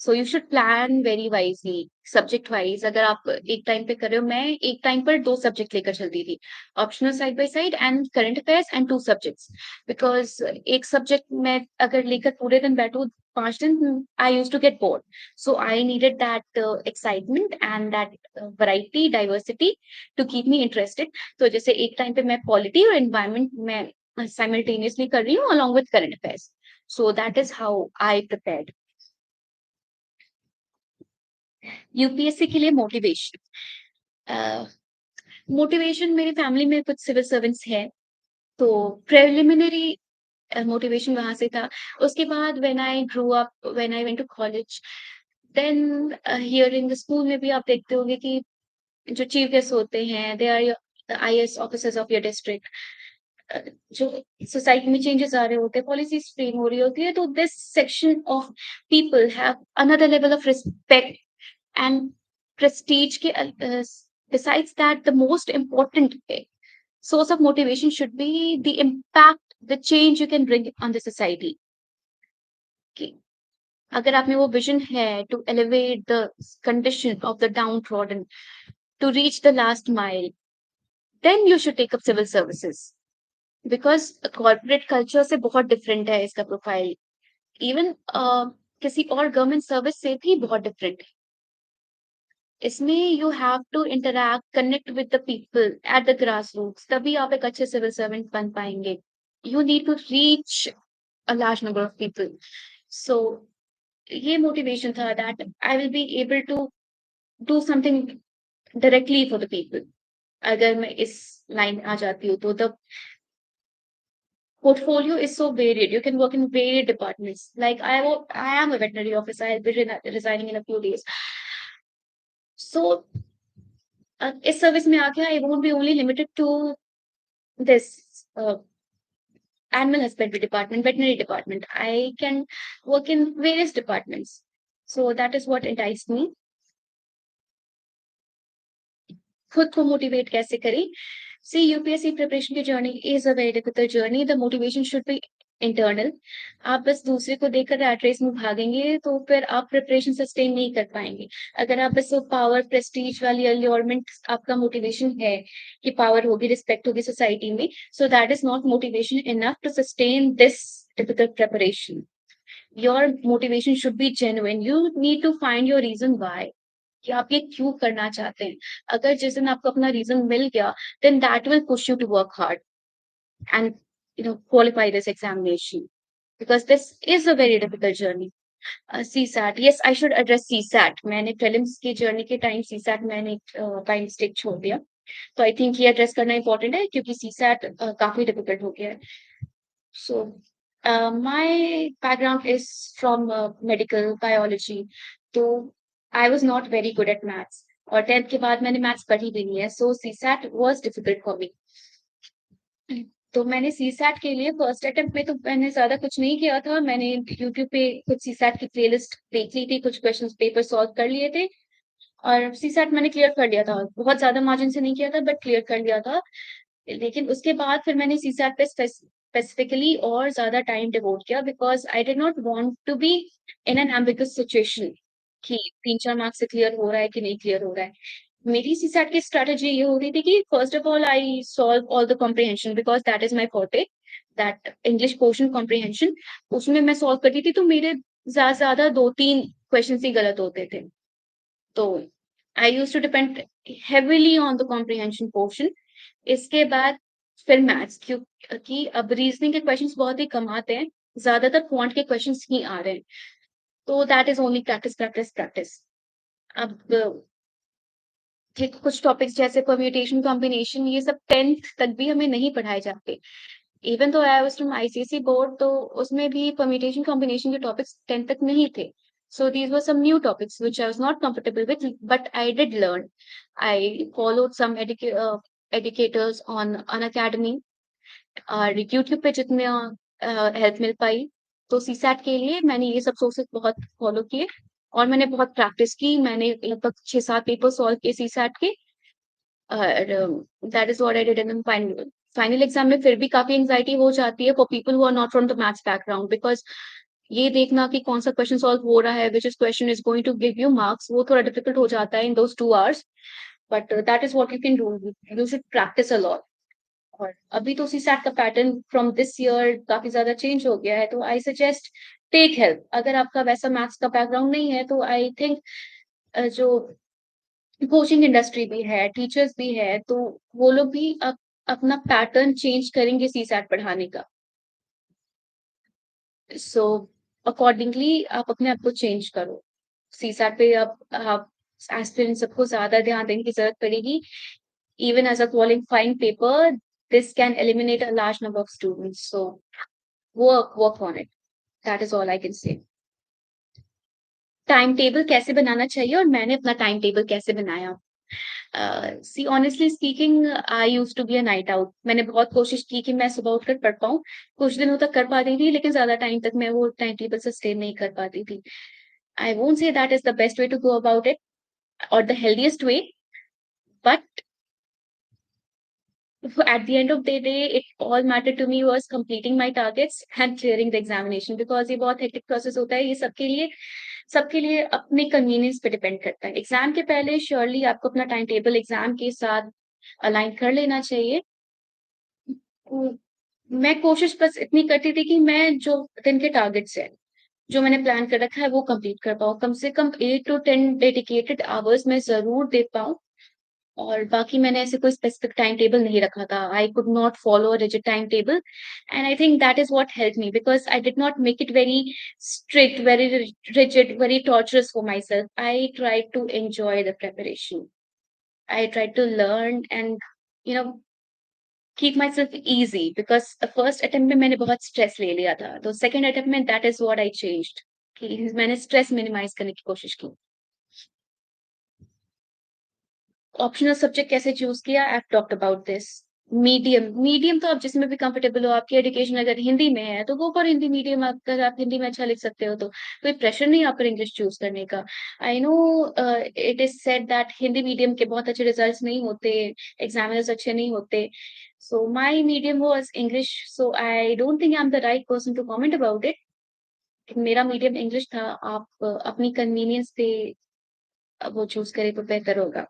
So you should plan very wisely, subject wise. अगर आप एक टाइम पे कर रहे हो, मैं एक टाइम पर 2 सब्जेक्ट लेकर चलती थी। Optional side by side and current affairs and 2 subjects. Because एक सब्जेक्ट मैं अगर लेकर पूरे दिन बैठूँ 5 दिन, I used to get bored. So I needed that excitement and that variety, diversity to keep me interested. तो जैसे एक टाइम पे मैं पॉलिटी और एनवायरनमेंट मैं साइमल्टेनियसली कर रही हूँ along with current affairs. So that is how I prepared. UPSC के लिए मोटिवेशन मोटिवेशन मेरी फैमिली में कुछ सिविल सर्वेंट्स हैं, तो प्रिलिमिनरी मोटिवेशन वहाँ से था। उसके बाद when I grew up, when I went to college, then here in the school में भी आप देखते होंगे कि जो चीफ गेस्ट होते हैं, they are the IAS officers of your district. जो सोसाइटी में चेंजेस आ रहे होते हैं, पॉलिसीज फ्रेम हो रही होती है, तो this section of people have another level of respect and prestige besides that the most important source of motivation should be the impact, the change you can bring on the society. कि अगर आप में वो vision है to elevate the condition of the downtrodden, to reach the last mile, then you should take up civil services because corporate culture से बहुत different है इसका प्रोफाइल। इवन किसी और गवर्नमेंट सर्विस से भी बहुत डिफरेंट है। इसमें you have to interact, connect with the people at the grass roots, तभी आप एक अच्छे सिविल सर्वेंट बन पाएँगे। You need to reach a large number of people. So ये मोटिवेशन था that I will be able to do something directly for the people. अगर मैं इस लाइन आ जाती हूँ तो the portfolio is so varied. You can work in varied departments. Like I am a veterinary officer. I'll be resigning in a few days. So इस service में आके I won't be only limited to this animal husbandry department, veterinary department. I can work in various departments. So that is what enticed me. खुद को motivate कैसे करें? See, UPSC preparation की journey is a very difficult journey. The motivation should be internal. आप बस दूसरे को देखकर रैट रेस में भागेंगे तो फिर आप प्रिपरेशन सस्टेन नहीं कर पाएँगे। अगर आप बस वो पावर, प्रेस्टीज वाली अल्योरमेंट आपका मोटिवेशन है कि पावर होगी, रिस्पेक्ट होगी सोसाइटी में, so that is not motivation enough to sustain this difficult preparation. Your motivation should be genuine. You need to find your reason why, कि आप ये क्यों करना चाहते हैं। अगर जिस दिन आपको अपना रीज़न मिल गया, then that will push you to work hard and qualify this examination, because this is a very difficult journey. CSAT, yes, I should address CSAT. मैंने prelims की journey के time CSAT मैंने by mistake छोड़ दिया, तो I think ये address करना important है क्योंकि CSAT काफी difficult हो गया है. So my background is from medical biology, तो I was not very good at maths, और 10th के बाद मैंने maths पढ़ी भी नहीं है, so CSAT was difficult for me. तो मैंने सीसैट के लिए फर्स्ट अटेम्प्ट में तो मैंने ज़्यादा कुछ नहीं किया था। मैंने यूट्यूब पे कुछ सीसैट की प्लेलिस्ट देख ली थी, कुछ क्वेश्चंस पेपर सॉल्व कर लिए थे और सीसैट मैंने क्लियर कर लिया था। बहुत ज़्यादा मार्जिन से नहीं किया था बट क्लियर कर लिया था। लेकिन उसके बाद फिर मैंने सीसैट पे स्पेसिफिकली और ज़्यादा टाइम डिवोट किया because I did not want to be in an ambiguous situation कि 3-4 मार्क्स से क्लियर हो रहा है कि नहीं क्लियर हो रहा है। मेरी सीसैट की स्ट्रैटेजी ये होती थी कि first of all I solve all the comprehension because that is my forte, that English portion comprehension, उसमें मैं सॉल्व करती थी तो मेरे ज़्यादा 2-3 क्वेश्चंस ही गलत होते थे। तो I used to depend heavily on the comprehension portion. इसके बाद फिर मैथ्स, क्योंकि अब रीजनिंग के क्वेश्चंस बहुत ही कम आते हैं, ज़्यादातर क्वांट के क्वेश्चंस ही आ रहे हैं। तो that is only practice, practice, practice. अब कुछ टॉपिक्स जैसे परम्यूटेशन, कॉम्बिनेशन, ये सब 10th तक भी हमें नहीं पढ़ाए जाते। Even though I was from ICSE board, तो उसमें भी परम्यूटेशन, कॉम्बिनेशन के टॉपिक्स 10th तक नहीं थे। So these were some new topics which I was not comfortable with, but I did learn. I followed some educators on Unacademy और YouTube पे जितने हेल्प मिल पाई। तो सीसैट के लिए मैंने ये सब सोर्सेस बहुत फॉलो किए और मैंने बहुत प्रैक्टिस की। मैंने लगभग 6-7 पेपर सॉल्व किए सीसैट के और that is what I did in final. Final exam में फिर भी काफ़ी एंग्ज़ायटी हो जाती है for people who are not from the maths background, because ये देखना कि कौन-सा क्वेश्चन सॉल्व हो रहा है, व्हिच इस question is going to give you marks, वो थोड़ा डिफिकल्ट हो जाता है in those 2 hours, but that is what you can do. You should practise a lot. और अभी तो सीसैट का पैटर्न फ्रॉम दिस ईयर काफ़ी ज़्यादा चेंज हो गया है, तो आई सजेस्ट टेक हेल्प। अगर आपका वैसा मैथ्स का बैकग्राउंड नहीं है, तो आई थिंक जो कोचिंग इंडस्ट्री भी है, टीचर्स भी है, तो वो लोग भी अपना पैटर्न चेंज करेंगे सीसैट पढ़ाने का। सो अकॉर्डिंगली आप अपने आप को चेंज करो। सीसैट पे आप एस्पिरेंट सबको ज़्यादा ध्यान देने की ज़रूरत पड़ेगी। Even as a qualifying paper, this can eliminate a large number of students. So work on it. That is all I can say. Time table कैसे बनाना चाहिए और मैंने अपना टाइम टेबल कैसे बनाया? See honestly speaking, I used to be a night out. मैंने बहुत कोशिश की कि मैं सुबह उठकर पढ़ पाऊँ। कुछ दिनों तक कर पाती थी, लेकिन ज़्यादा टाइम तक मैं वो टाइम टेबल सस्टेन नहीं कर पाती थी। I won't say that is the best way to go about it or the healthiest way, but at the end of the day, it all mattered to me was completing my targets and clearing the examination, because ये बहुत hectic process होता है। ये सबके लिए अपने convenience पे depend करता है। एग्जाम के पहले श्योरली आपको अपना टाइम टेबल एग्जाम के साथ अलाइन कर लेना चाहिए। उम, मैं कोशिश बस इतनी करती थी कि मैं जो दिन के टारगेट्स हैं, जो मैंने प्लान कर रखा है वो कंप्लीट कर पाऊँ। कम से कम 8 टू 10 डेडिकेटेड आवर्स मैं ज़रूर दे पाऊँ। और बाकी मैंने ऐसे कोई स्पेसिफिक टाइम टेबल नहीं रखा था। I could not follow a rigid time table, and I think that is what helped me, because I did not make it very strict, very rigid, very torturous for myself. I tried to enjoy the preparation. I tried to learn and you know keep myself easy, because first attempt में मैंने बहुत stress ले लिया था। तो second attempt में that is what I changed, कि मैंने स्ट्रेस मिनिमाइज़ करने की कोशिश की। ऑप्शनल सब्जेक्ट कैसे चूज़ किया? आई have talked about this. Medium तो आप जिसमें भी कंफर्टेबल हो, आपकी एजुकेशन अगर हिंदी में है तो गो फॉर हिंदी मीडियम, अगर आप हिंदी में अच्छा लिख सकते हो तो कोई प्रेशर नहीं है आप पर इंग्लिश चूज करने का। I know it is said that Hindi medium के बहुत अच्छे रिजल्ट्स नहीं होते, एग्जामिनर्स अच्छे नहीं होते। So my medium was English, so I don't think I am the right person to comment about it. मेरा मीडियम इंग्लिश था, आप अपनी कन्वीनियंस पे वो चूज करें तो बेहतर होगा।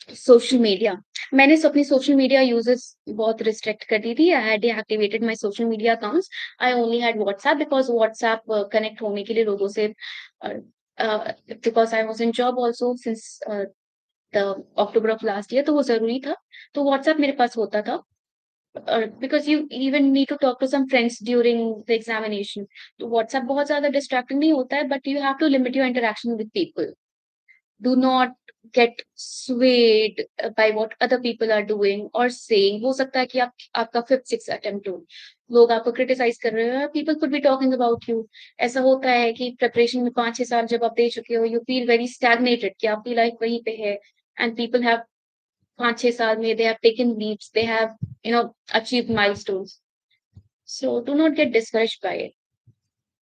सोशल मीडिया, मैंने अपनी सोशल मीडिया यूजेस बहुत रिस्ट्रिक्ट कर दी थी। I had deactivated my social media accounts. I only had WhatsApp because WhatsApp connect होने के लिए लोगों से, because I was in job also since the October of last year, तो वो ज़रूरी था। तो व्हाट्सएप मेरे पास होता था, because you even need to talk to some friends during the examination. तो व्हाट्सएप बहुत ज़्यादा डिस्ट्रैक्टिंग नहीं होता है, but you have to limit your interaction with people. Do not get swayed by what other people are doing or saying। हो सकता है कि आप आपका फिफ्थ सिक्स अटेम्प्ट हो, लोग आपको क्रिटिसाइज कर रहे हो, people could be talking about you. ऐसा होता है कि प्रिपरेशन में 5-6 साल जब आप दे चुके हो, यू फील वेरी स्टैग्नेटेड कि आपकी लाइफ वहीं पे है, एंड पीपल हैव 5-6 साल में they have taken leaps, they have achieve milestones. So do not get discouraged by it,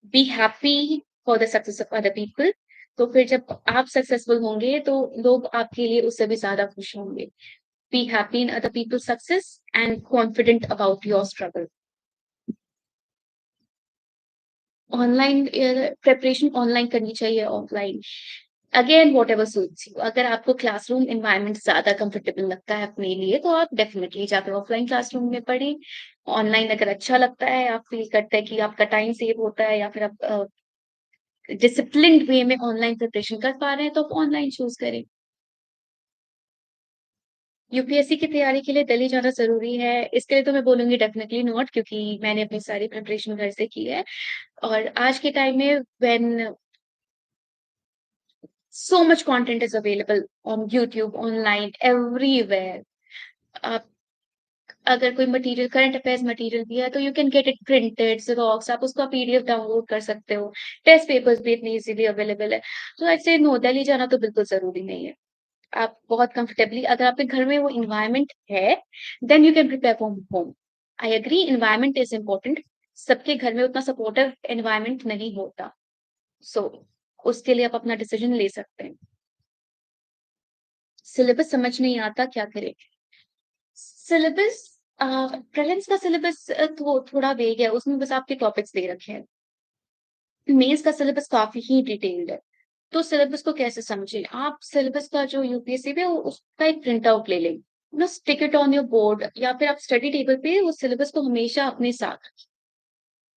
be happy for the success of other people. तो फिर जब आप सक्सेसफुल होंगे तो लोग आपके लिए उससे भी ज्यादा खुश होंगे। Be happy in other people's success and confident about your struggle. Online preparation online करनी चाहिए, offline, again whatever suits you. अगर आपको क्लासरूम एनवायरनमेंट ज्यादा कंफर्टेबल लगता है अपने लिए तो आप डेफिनेटली जाकर ऑफलाइन क्लासरूम में पढ़ें। ऑनलाइन अगर अच्छा लगता है, आप फील करते हैं कि आपका टाइम सेव होता है, या फिर आप डिसिप्लिन्ड वे में ऑनलाइन प्रिपरेशन कर पा रहे हैं, तो आप ऑनलाइन चूज करें। यूपीएससी की तैयारी के लिए दिल्ली जाना ज़रूरी है, इसके लिए तो मैं बोलूँगी डेफिनिटली नॉट, क्योंकि मैंने अपनी सारी प्रिपरेशन घर से की है। और आज के टाइम में when so much content is available on YouTube, online, everywhere, आप अगर कोई मटेरियल करंट अफेयर्स मटेरियल भी है तो you can get it printed, xerox, आप उसका पीडीएफ डाउनलोड कर सकते हो। टेस्ट पेपर्स भी इतनी ईज़िली अवेलेबल है। तो आई से नो, दिल्ली जाना तो बिल्कुल ज़रूरी नहीं है। आप बहुत कंफर्टेबली, अगर आपके घर में वो एनवायरनमेंट है, then you can prepare from home. I agree, environment is important. सबके घर में उतना सपोर्टिव एनवायरनमेंट नहीं होता, सो उसके लिए आप अपना डिसीजन ले सकते हैं। सिलेबस समझ नहीं आता, क्या करें? सिलेबस, प्रीलिम्स का सिलेबस थोड़ा वेग है, उसमें बस आपके टॉपिक्स दे रखे हैं। मेंस का सिलेबस काफी ही डिटेल्ड है। तो सिलेबस को कैसे समझें? आप सिलेबस का जो यूपीएससी में उसका एक प्रिंट आउट ले लें, ना stick it on your board, या फिर आप स्टडी टेबल पे उस सिलेबस को हमेशा अपने साथ रखें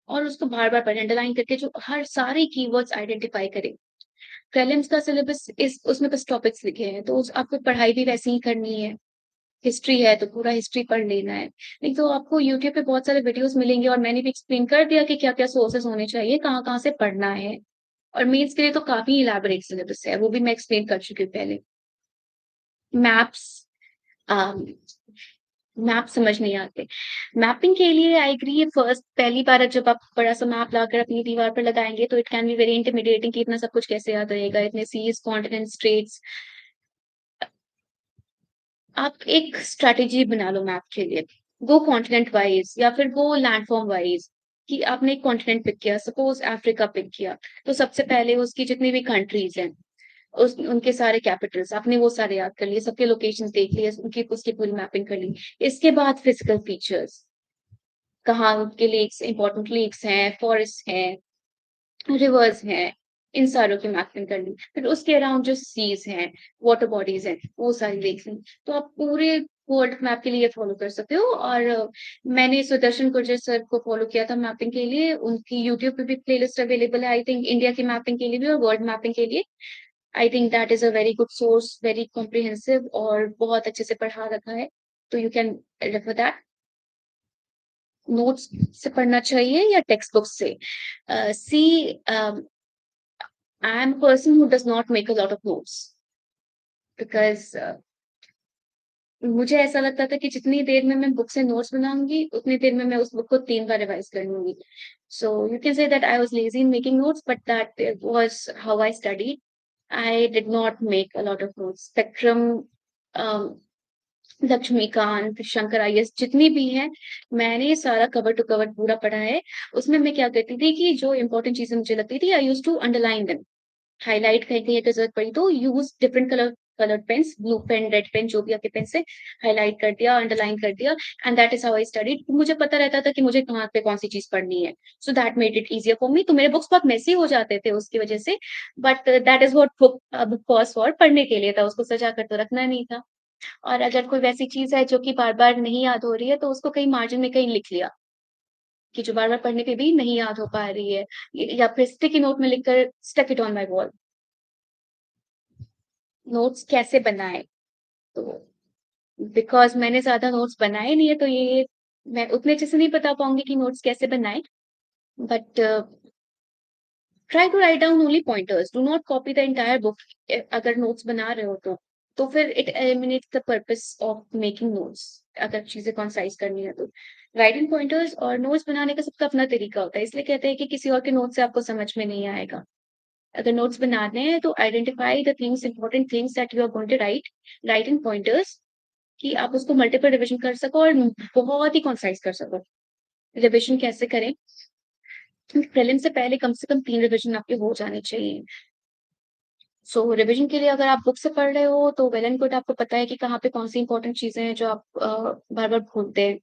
और उसको बार-बार पढ़ें, अंडरलाइन करके जो हर सारे कीवर्ड्स आइडेंटिफाई करें। प्रीलिम्स का सिलेबस इस उसमें बस टॉपिक्स लिखे हैं, तो उस आपको पढ़ाई भी वैसे ही करनी है। हिस्ट्री है तो पूरा हिस्ट्री पढ़ लेना है। नहीं तो आपको यूट्यूब पे बहुत सारे वीडियोज़ मिलेंगे, और मैंने भी एक्सप्लेन कर दिया कि क्या-क्या सोर्सेज़ होने चाहिए, कहाँ-कहाँ से पढ़ना है। और मेथ्स के लिए तो काफ़ी इलैबोरेट सिलेबस है, वो भी मैं एक्सप्लेन कर चुकी हूँ पहले। मैप्स, अम, मैप समझ नहीं आते। मैपिंग के लिए आई एग्री, फर्स्ट पहली बार जब आप बड़ा-सा मैप लाकर अपनी दीवार पर लगाएँगे तो it can be very intimidating कि इतना सब कुछ कैसे याद रहेगा, इतने सीज़, कॉन्टिनेंट्स, स्ट्रेट्स। आप एक स्ट्रैटेजी बना लो मैप के लिए। गो कॉन्टिनेंट वाइज़ या फिर गो लैंडफॉर्म वाइज़, कि आपने एक कॉन्टिनेंट पिक किया, सपोज़ अफ्रीका पिक किया, तो सबसे पहले उसकी जितनी भी कंट्रीज़ हैं, उस उनके सारे कैपिटल्स आपने वो सारे याद कर लिए, सबके लोकेशंस देख लिए, उनकी उसकी पूरी मैपिंग कर ली। इसके बाद फिजिकल फीचर्स, कहाँ उनके लेक्स, इम्पोर्टेंट लेक्स हैं, फॉरेस्ट हैं, रिवर्स हैं, इन सारों की मैपिंग कर ली। फिर उसके अराउंड जो सीज़ हैं, वाटर बॉडीज़ हैं, वो सारी देख ली। तो आप पूरे वर्ल्ड मैप के लिए फॉलो कर सकते हो। और मैंने सुदर्शन गुर्जर सर को फॉलो किया था मैपिंग के लिए, उनकी यूट्यूब पे भी प्लेलिस्ट अवेलेबल है, आई थिंक इंडिया की मैपिंग के लिए भी और वर्ल्ड मैपिंग के लिए। आई think that is a very good source, very comprehensive, और बहुत अच्छे से पढ़ा रखा है। तो you can refer that. Notes से पढ़ना चाहिए या टेक्स्ट बुक से? सी, I am a person who does not make a lot of notes because मुझे ऐसा लगता था कि जितनी देर में मैं बुक से नोट्स बनाऊँगी, उतनी देर में मैं उस बुक को 3 बार रिवाइज़ कर लूँगी। So you can say that I was lazy in making notes, but that was how I studied. I did not make a lot of notes. Spectrum, um, Laxmikanth, Shankar IAS जितनी भी हैं, मैंने सारा कवर टू कवर पूरा पढ़ा है। उसमें मैं क्या करती थी कि जो इम्पोर्टेंट चीज़ें मुझे लगती थी, I used to underline them. Highlight कहीं-कहीं अगर ज़रूरत पड़ी तो use different coloured pens, blue pen, red pen जो भी आपके पेन से हाइलाइट कर दिया, अंडरलाइन कर दिया and that is how I studied. मुझे पता रहता था कि मुझे कहाँ पे कौन-सी चीज़ पढ़नी है। So that made it easier for me. तो मेरे बुक्स बहुत मेसी हो जाते थे उसकी वजह से, but that is what book was for, पढ़ने के लिए था, उसको सजा कर तो रखना नहीं था। और अगर कोई वैसी चीज़ है जो कि बार-बार नहीं याद हो रही है, तो उसको कहीं मार्जिन में कहीं लिख लिया, कि जो बार-बार पढ़ने पे भी नहीं याद हो पा रही है। या फिर स्टिकी नोट में लिखकर stuck it on my wall. Notes कैसे बनाएँ? तो बिकॉज़ मैंने ज़्यादा नोट्स बनाए नहीं है, तो ये मैं उतने अच्छे से नहीं बता पाऊँगी कि नोट्स कैसे बनाएँ। But try to write down only pointers, do not copy the entire book. अगर नोट्स बना रहे हो तो फिर it eliminates the purpose of making notes. अगर चीज़ें कंसाइज़ करनी है तो। राइटिंग पॉइंटर्स और नोट्स बनाने का सबका अपना तरीका होता है, इसलिए कहते हैं कि किसी और के नोट से आपको समझ में नहीं आएगा। अगर नोट्स बनाने हैं तो identify the things important things that you are going to write, write in pointers, कि आप उसको मल्टीपल रिवीजन कर सको और बहुत ही कंसाइज़ कर सको। रिवीजन कैसे करें? प्रीलिम से कम 3 रिवीजन आपके हो जाने चाहिए। सो रिवीजन के लिए अगर आप बुक से पढ़ रहे हो तो वेल एंड गुड, आपको पता है कि कहाँ पे कौन-सी इंपॉर्टेंट चीज़ें हैं जो आप बार-बार भूलते हैं।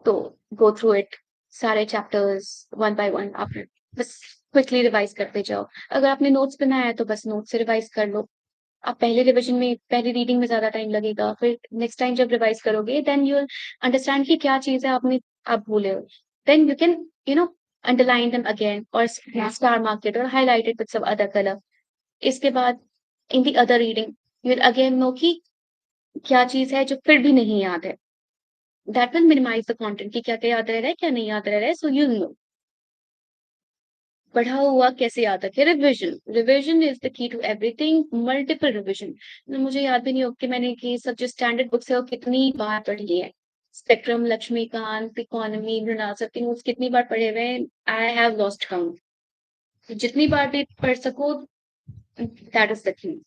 तो गो थ्रू इट, सारे चैप्टर्स वन बाय वन आप बस क्विकली रिवाइज़ करते जाओ। अगर आपने नोट्स बनाया है तो बस नोट से रिवाइज़ कर लो। आप पहले रिवीजन में पहली रीडिंग में ज़्यादा टाइम लगेगा, फिर नेक्स्ट टाइम जब रिवाइज़ करोगे देन यू विल अंडरस्टैंड कि क्या चीज़ है आप भूले हो। Then you can you know underline them again और स्टार मार्क इट और highlight it with some other colour. इसके बाद in the other reading you will again know कि क्या चीज़ है जो फिर भी नहीं याद है। That will minimise the content कि क्या-क्या याद रह रहा है, क्या नहीं याद रह रहा है, सो यू नो। पढ़ा हुआ कैसे याद रखें? Revision, revision is the key to everything, multiple revision. मुझे याद भी नहीं हो कि मैंने ये सब जो स्टैंडर्ड बुक्स है वो कितनी बार पढ़ी है। स्पेक्ट्रम, लक्ष्मीकांत, इकोनॉमी, मृणाल सबके नोट्स कितनी बार पढ़े हुए हैं, आई हैव लॉस्ट काउंट। जितनी बार भी पढ़ सको, दैट इज़ द थिंग।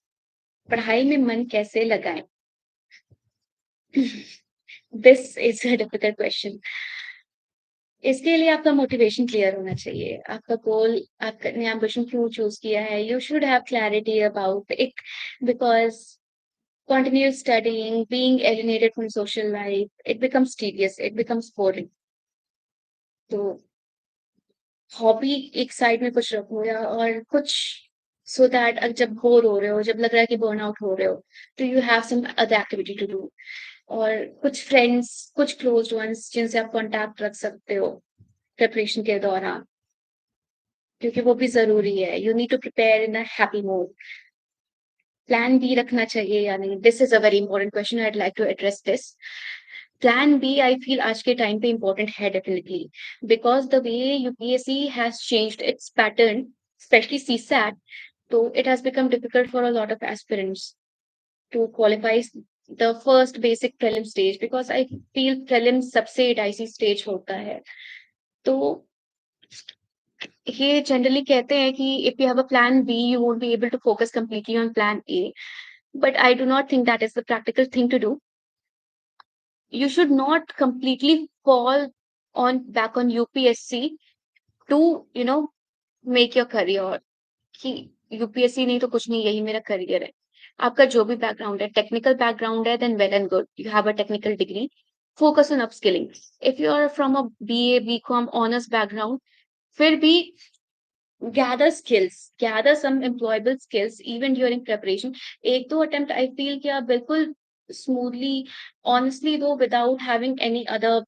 पढ़ाई में मन कैसे लगाएँ? This is a difficult question. इसके लिए आपका मोटिवेशन क्लियर होना चाहिए। आपका गोल, आपने एम्बिशन क्यों चूज़ किया है? You should have clarity about it, because continuous studying, being alienated from social life, it becomes tedious, it becomes boring. तो हॉबी एक साइड में कुछ रखो या और कुछ, सो दैट जब बोर हो रहे हो, जब लग रहा है कि बर्नआउट हो रहे हो, तो you have some other activity to do. और कुछ फ्रेंड्स, कुछ क्लोज्ड वंस जिनसे आप कॉन्टैक्ट रख सकते हो प्रिपरेशन के दौरान, क्योंकि वो भी ज़रूरी है। You need to prepare in a happy mood. Plan B रखना चाहिए या नहीं? This is a very important question, I would like to address this. Plan B I feel आज के टाइम पे इम्पोर्टेंट है definitely, because the way UPSC has changed its pattern, specially CSAT, तो it has become difficult for a lot of aspirants to qualify the first basic prelim stage, because I feel prelim सबसे dicey stage होता है। तो ये generally कहते हैं कि if you have a plan B, you won't be able to focus completely on plan A. But I do not think that is the practical thing to do. You should not completely fall on back on UPSC to, make your career, कि UPSC नहीं तो कुछ नहीं, यही मेरा career है। आपका जो भी बैकग्राउंड है, टेक्निकल बैकग्राउंड है, then well and good, you have a technical degree, focus on upskilling. If you are from a BA, BCom honours background, फिर भी gather skills, gather some employable skills even during preparation. 1-2 attempt I feel कि आप बिल्कुल smoothly, honestly दो, without having any other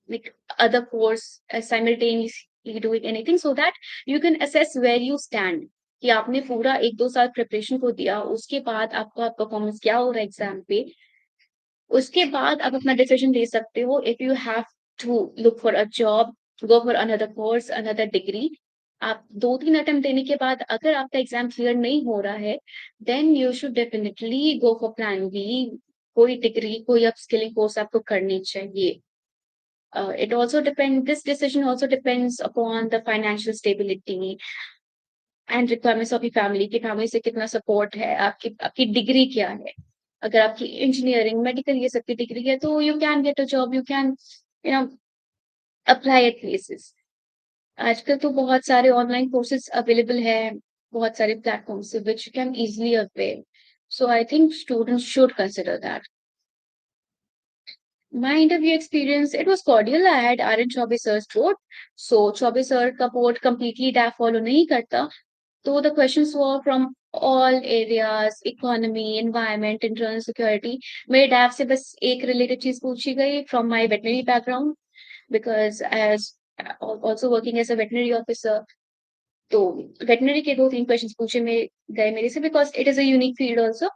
like other course simultaneously doing anything, so that you can assess where you stand, कि आपने पूरा 1-2 साल preparation को दिया, उसके बाद आपका परफॉर्मेंस क्या हो रहा है एग्जाम पे, उसके बाद आप अपना डिसीजन ले सकते हो। If you have to look for a job, go for another course, another degree. आप 2-3 अटेम्प्ट देने के बाद अगर आपका एग्जाम क्लियर नहीं हो रहा है, then you should definitely go for plan B. कोई डिग्री, कोई अपस्किलिंग कोर्स आपको करनी चाहिए। It also depends, this decision also depends upon the financial stability and requirements of your family, कि फैमिली से कितना सपोर्ट है, आपकी आपकी डिग्री क्या है। अगर आपकी इंजीनियरिंग, मेडिकल ये सब की डिग्री है तो you can get a job, you can you know apply eight places. आजकल तो बहुत सारे ऑनलाइन कोर्सेज अवेलेबल है, बहुत सारे platforms which you can easily avail. So I think students should consider that. My interview experience, it was cordial. I had Aaron Chaubey sir's board. So Chaubey sir का board completely DAF follow नहीं करता. So the questions were from all areas, economy, environment, internal security. मेरे DAF से बस एक related चीज पूछी गई from my veterinary background because as also working as a veterinary officer. तो veterinary के 2-3 questions पूछे गए मेरे से because it is a unique field also.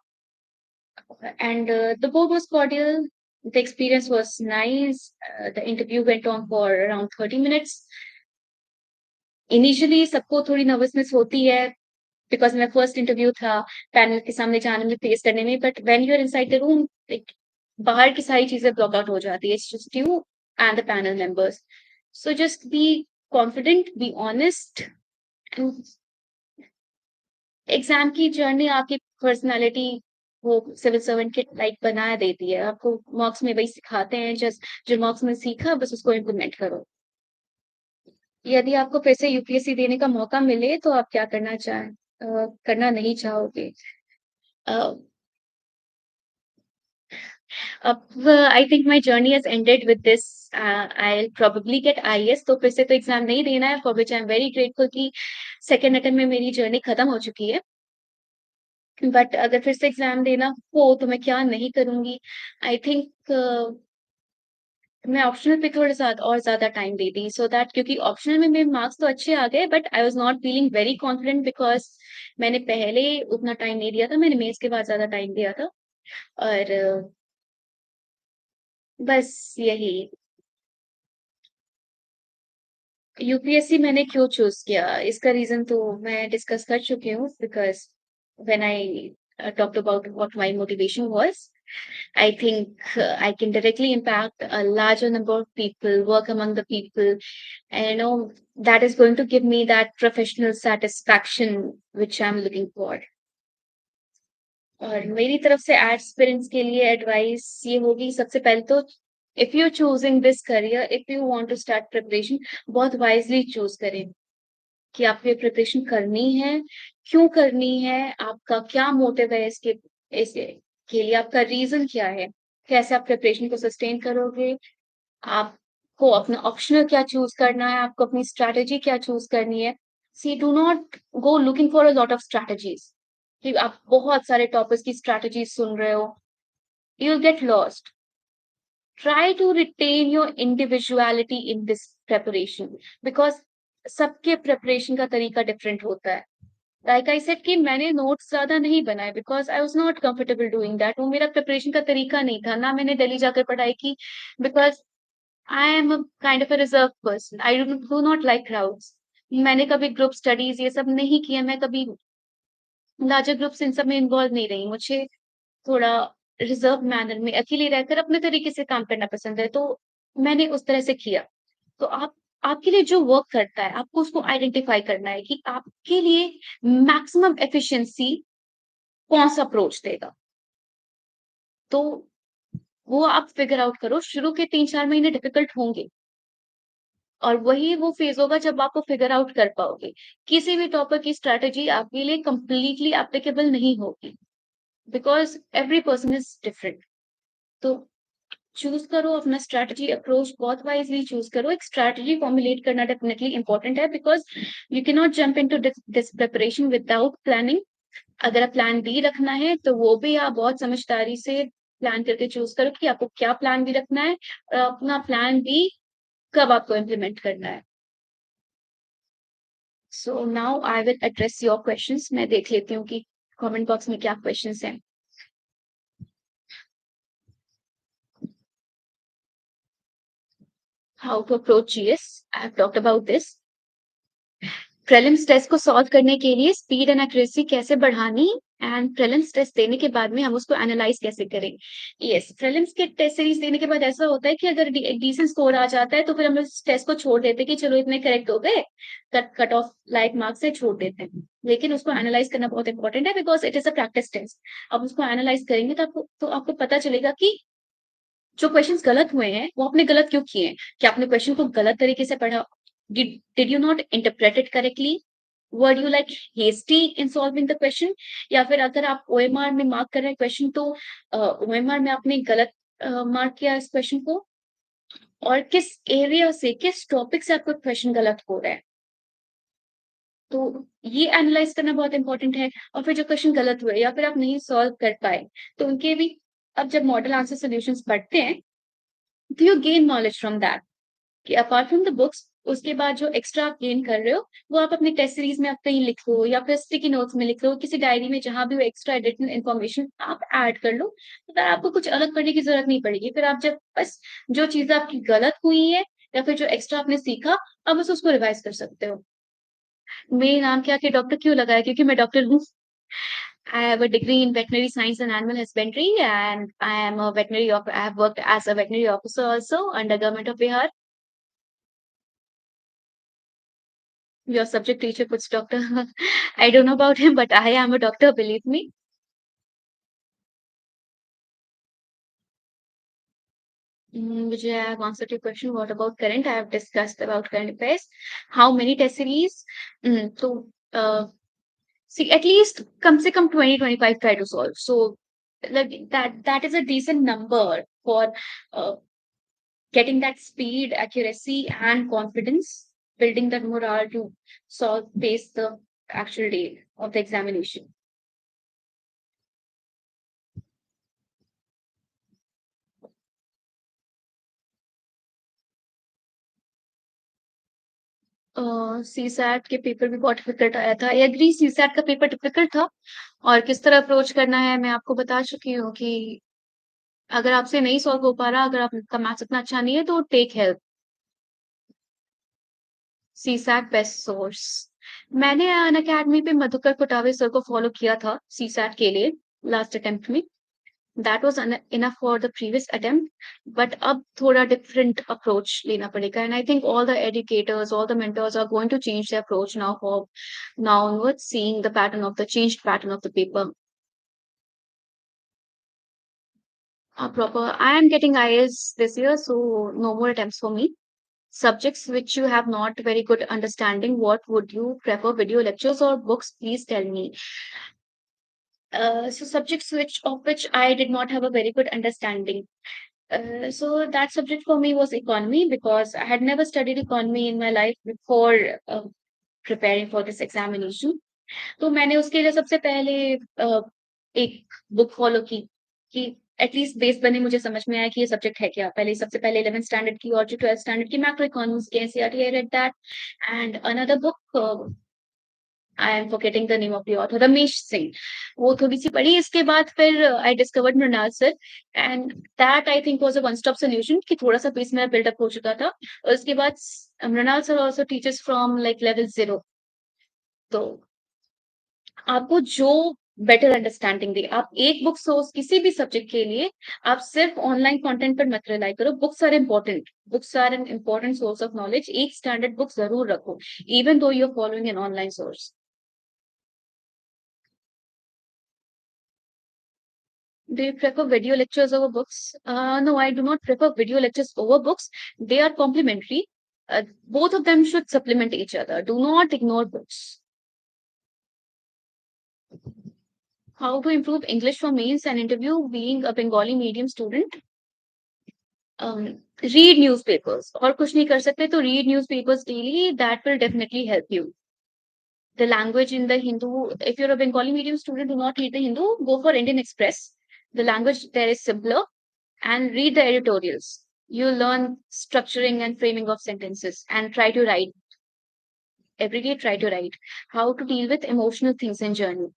And the board was cordial. The experience was nice. The interview went on for around 30 minutes. Initially, सबको थोड़ी nervousness होती है because मेरा first interview था पैनल के सामने जाने में फेस करने में. But when you're inside the room, like बाहर की सारी चीजें block out हो जाती है. It's just you and the panel members. So just be confident, be honest. Exam की जर्नी आपकी पर्सनालिटी वो सिविल सर्वेंट के लाइक बना देती है। आपको मॉक्स में वही सिखाते हैं, जस्ट जो मॉक्स में सीखा बस उसको इम्प्लीमेंट करो। यदि आपको फिर से यूपीएससी देने का मौका मिले तो आप क्या करना नहीं चाहोगे? अ, अब I think my journey has ended with this. I will probably get IAS, तो फिर से तो एग्जाम नहीं देना है, for which I am very grateful कि सेकंड अटेम्प्ट में मेरी जर्नी खत्म हो चुकी है। बट अगर फिर से एग्जाम देना हो तो मैं क्या नहीं करूँगी? आई थिंक मैं ऑप्शनल पे थोड़ा सा और ज़्यादा टाइम देती सो दैट, क्योंकि ऑप्शनल में मेरे मार्क्स तो अच्छे आ गए but I was not feeling very confident because मैंने पहले उतना टाइम नहीं दिया था, मैंने मेंस के बाद ज़्यादा टाइम दिया था। और बस यही। यूपीएससी मैंने क्यों चूज़ किया, इसका रीज़न तो मैं डिस्कस कर चुकी हूँ because when I talked about what my motivation was, I think I can directly impact a larger number of people, work among the people, and that is going to give me that professional satisfaction which I'm looking for. और मेरी तरफ से aspirants के लिए advice ये होगी, सबसे पहले तो if you choosing this career, if you want to start preparation, बहुत वाइजली चूज करें कि आपको ये प्रिपरेशन करनी है, क्यों करनी है, आपका क्या मोटिव है इसके के लिए, आपका रीजन क्या है, कैसे आप प्रिपरेशन को सस्टेन करोगे, आपको अपना ऑप्शनल क्या चूज करना है, आपको अपनी स्ट्रैटेजी क्या चूज करनी है। See do not go looking for a lot of strategies कि आप बहुत सारे टॉपिक्स की स्ट्रैटेजीज सुन रहे हो, you will get lost. Try to retain your individuality in this preparation because सबके प्रेपरेशन का तरीका डिफरेंट होता है। लाइक आई सेड कि मैंने नोट्स ज्यादा नहीं बनाए because I was not comfortable doing that, वो मेरा प्रिपरेशन का तरीका नहीं था, ना मैंने दिल्ली जाकर पढ़ाई की because I am a kind of a reserve person, I do not like crowds. मैंने कभी ग्रुप स्टडीज ये सब नहीं किया, मैं कभी लार्जर ग्रुप्स इन सब में इन्वॉल्व नहीं रही, मुझे थोड़ा रिजर्व मैनर में अकेले रहकर अपने तरीके से काम करना पसंद है, तो मैंने उस तरह से किया। तो आपके लिए जो वर्क करता है, आपको उसको आइडेंटिफाई करना है कि आपके लिए मैक्सिमम एफिशिएंसी कौन-सा अप्रोच देगा। तो वो आप फिगर आउट करो। शुरू के 3-4 महीने डिफिकल्ट होंगे और वही वो फेज़ होगा जब आप वो फिगर आउट कर पाओगे। किसी भी टॉपिक की स्ट्रैटेजी आपके लिए कंप्लीटली एप्लीकेबल नहीं होगी because every person is different. तो चूज़ करो अपना स्ट्रैटेजी अप्रोच, बहुत वाइज़ली चूज़ करो। एक स्ट्रैटेजी फॉर्मुलेट करना डेफिनिटली इम्पोर्टेंट है because you can not jump into this preparation without planning. अगर आप प्लान बी रखना है, तो वो भी आप बहुत समझदारी से प्लान करके चूज़ करो कि आपको क्या प्लान बी रखना है और अपना प्लान बी कब आपको इम्प्लीमेंट करना है। So now I will address your questions. मैं देख लेती हूँ कि कमेंट बॉक्स में क्या क्वेश्चंस हैं। How to approach GS, I have talked about this. Prelims test को सॉल्व करने के लिए स्पीड एंड एक्यूरेसी कैसे बढ़ानी एंड प्रीलिम्स टेस्ट देने के बाद में हम उसको एनालाइज कैसे करें। यस, प्रीलिम्स के टेस्ट सीरीज देने के बाद ऐसा होता है कि अगर डिसेंट स्कोर आ जाता है तो फिर हम इस टेस्ट को छोड़ देते हैं कि चलो इतने करेक्ट हो गए, cut cut off like marks से छोड़ देते हैं। लेकिन उसको एनालाइज करना बहुत इंपॉर्टेंट है because it is a practice test. अब उसको एनालाइज करेंगे तो आपको पता चलेगा कि जो क्वेश्चंस गलत हुए हैं वो आपने गलत क्यों किए हैं। क्या आपने क्वेश्चन को गलत तरीके से पढ़ा? Did you not interpret it correctly? Were you like hasty in solving the question? या फिर अगर आप ओएमआर में मार्क कर रहे हैं क्वेश्चन तो ओएमआर में आपने गलत मार्क किया इस क्वेश्चन को, और किस एरिया से किस टॉपिक से आपका क्वेश्चन गलत हो रहा है। तो ये एनालाइज करना बहुत इंपॉर्टेंट है। और फिर जो क्वेश्चन गलत हुए या फिर आप नहीं सॉल्व कर पाए तो उनके भी, अब जब मॉडल आंसर सोल्यूशंस पढ़ते हैं तो you gain knowledge from that, कि अपार्ट फ्रॉम द बुक्स उसके बाद जो एक्स्ट्रा आप गेन कर रहे हो वो आप अपनी टेस्ट सीरीज में आप कहीं लिख लो या फिर स्टिकी नोट्स में लिख लो, किसी डायरी में जहां भी वो एक्स्ट्रा एडिशनल इन्फॉर्मेशन आप ऐड कर लो, तो फिर आपको कुछ अलग पढ़ने की जरूरत नहीं पड़ेगी। फिर आप जब बस जो चीजें आपकी गलत हुई है या फिर जो एक्स्ट्रा आपने सीखा, आप बस उसको रिवाइज कर सकते हो। मेरे नाम के आके डॉक्टर क्यों लगा है? क्योंकि मैं डॉक्टर हूँ। I have a degree in veterinary science and animal husbandry, and I am a veterinary. I have worked as a veterinary officer also under Government of Bihar. Your subject teacher puts doctor. I don't know about him, but I am a doctor, believe me. Vijay, I have answered your question. What about current? I have discussed about current affairs. How many test series? So, see, at least come se come 20-25 try to solve. So, like that is a decent number for getting that speed, accuracy, and confidence, building that morale to solve, face the actual day of the examination. CSAT के paper भी बहुत difficult आया था। I agree, CSAT का paper difficult था। और किस तरह अप्रोच करना है मैं आपको बता चुकी हूँ कि अगर आपसे नहीं सॉल्व हो पा रहा, अगर आपका मैथ्स इतना अच्छा नहीं है तो take help. CSAT best source. मैंने अन अकेडमी पे मधुकर कोटावे सर को फॉलो किया था सीसैट के लिए लास्ट अटेम्प्ट में। That was enough for the previous attempt, but अब थोड़ा different approach लेना पड़ेगा, and I think all the educators, all the mentors are going to change their approach now for now onwards, seeing the pattern of the changed pattern of the paper. Proper. I am getting IAS this year, so no more attempts for me. Subjects which you have not very good understanding, what would you prefer, video lectures or books? Please tell me. So subjects which I did not have a very good understanding. So that subject for me was economy because I had never studied economy in my life before preparing for this examination. तो मैंने उसके लिए सबसे पहले एक book follow की कि at least base बने, मुझे समझ में आया कि ये सब्जेक्ट है क्या। पहले सबसे पहले 11th स्टैंडर्ड की और जो 12th स्टैंडर्ड की मैक्रो इकोनॉमिक्स की NCERT, I read that. And another book, I am forgetting the name of the author, Ramesh Singh, वो थोड़ी सी पढ़ी। इसके बाद फिर I discovered Mrinal sir, and that I think was a one stop solution कि थोड़ा सा बेस मेरा बिल्डअप हो चुका था। और उसके बाद Mrinal sir also teachers from like level 0। तो आपको जो बेटर अंडरस्टैंडिंग दे, आप एक बुक सोर्स किसी भी सब्जेक्ट के लिए, आप सिर्फ ऑनलाइन कंटेंट पर मत रिलाई करो। Books are important, books are an important source of knowledge. एक स्टैंडर्ड बुक जरूर रखो, even though you are following an online source. Do you prefer video lectures over books? No, I do not prefer video lectures over books. They are complementary. Both of them should supplement each other. Do not ignore books. How to improve English for mains and interview? Being a Bengali medium student, read newspapers. और कुछ नहीं कर सकते तो read newspapers daily. That will definitely help you. The language in the Hindu, if you're a Bengali medium student, do not read the Hindu. Go for Indian Express. The language there is simpler, and read the editorials. You learn structuring and framing of sentences, and try to write every day. Try to write how to deal with emotional things in journey.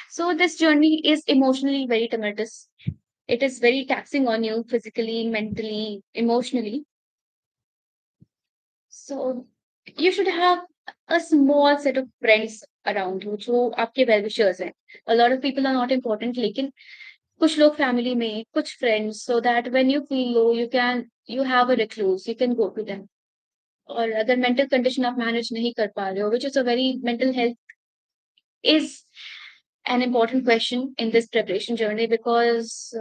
So this journey is emotionally very tumultuous. It is very taxing on you physically, mentally, emotionally. So you should have a small set of friends around you जो आपके well wishers हैं. A lot of people are not important, लेकिन कुछ लोग family में, कुछ friends, so that when you feel low, you have a recluse, you can go to them. और अगर mental condition आप manage नहीं कर पा रहे हो, which is a very mental health is an important question in this preparation journey because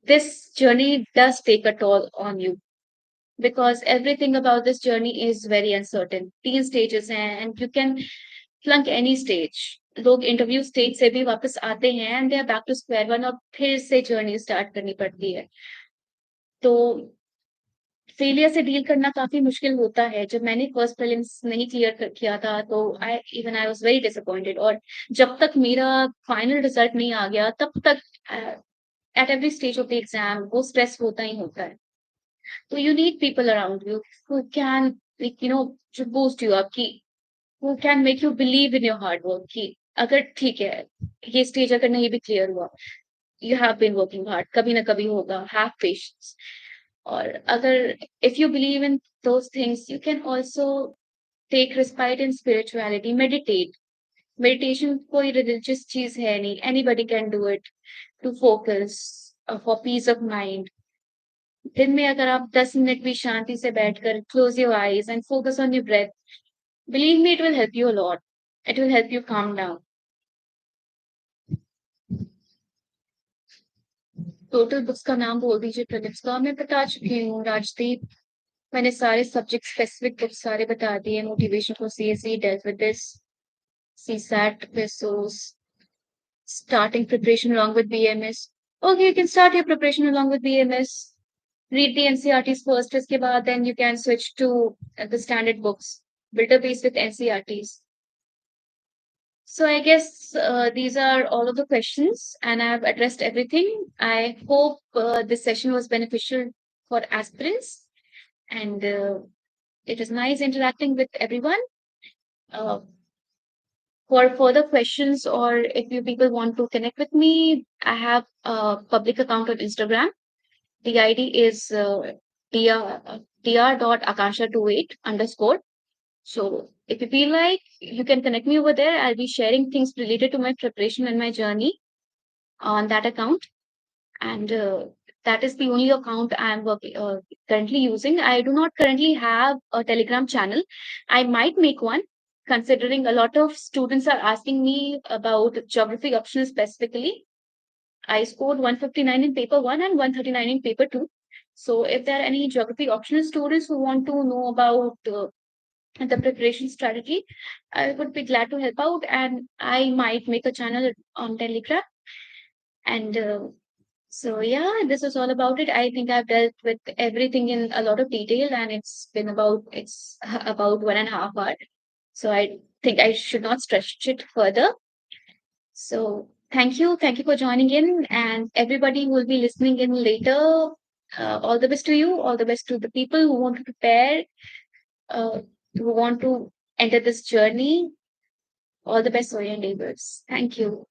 this journey does take a toll on you because everything about this journey is very uncertain. Teen stages हैं and you can flunk any stage. लोग interview stage से भी वापस आते हैं and they are back to square one और फिर से जर्नी स्टार्ट करनी पड़ती है. तो फेलियर से डील करना काफी मुश्किल होता है. जब मैंने फर्स्ट प्रीलिम्स नहीं किया था तो आई वाज वेरी डिसअपॉइंटेड और जब तक मेरा फाइनल रिजल्ट नहीं आ गया तब तक at every stage of the exam वो स्ट्रेस होता ही होता है. तो you need people around you who can जो बूस्ट यू अप की who can make you believe in your hard work की अगर ठीक है ये स्टेज अगर नहीं भी क्लियर हुआ you have been working hard कभी ना कभी होगा. have patience. और अगर if you believe in those things you can also take respite in spirituality. Meditation कोई religious चीज है नहीं. Anybody can do it to focus for peace of mind. दिन में अगर आप 10 मिनट भी शांति से बैठकर close your eyes and focus on your breath, believe me, it will help you a lot. It will help you calm down. Total books का नाम बोल दीजिए प्रीलिम्स का. मैं बता चुकी हूँ राजदीप. मैंने सारे सब्जेक्ट स्पेसिफिक बुक्स सारे बता दिए. Motivation for CSE dealt with this. CSAT PSOs, starting preparation along with BMS. Okay, you can start your preparation along with BMS. Read the NCRTs first. इसके बाद then you can switch to the standard books. Build a base with NCRTs. So I guess these are all of the questions, and I've addressed everything. I hope this session was beneficial for aspirants, and it was nice interacting with everyone. Uh, for further questions, or if you people want to connect with me, I have a public account on Instagram. The ID is dr.akansha28 underscore. So if you feel like you can connect me over there, I'll be sharing things related to my preparation and my journey on that account. And that is the only account I'm currently using. I do not currently have a Telegram channel. I might make one, considering a lot of students are asking me about geography optional specifically. I scored 159 in paper 1 and 139 in paper 2. So if there are any geography optional students who want to know about the preparation strategy, I would be glad to help out, and I might make a channel on Telegram. And so yeah, this is all about it. I think I've dealt with everything in a lot of detail, and it's about 1.5 hours. So I think I should not stretch it further. So thank you for joining in, and everybody who will be listening in later. All the best to you. All the best to the people who want to prepare, uh, who want to enter this journey. All the best for your endeavors. Thank you.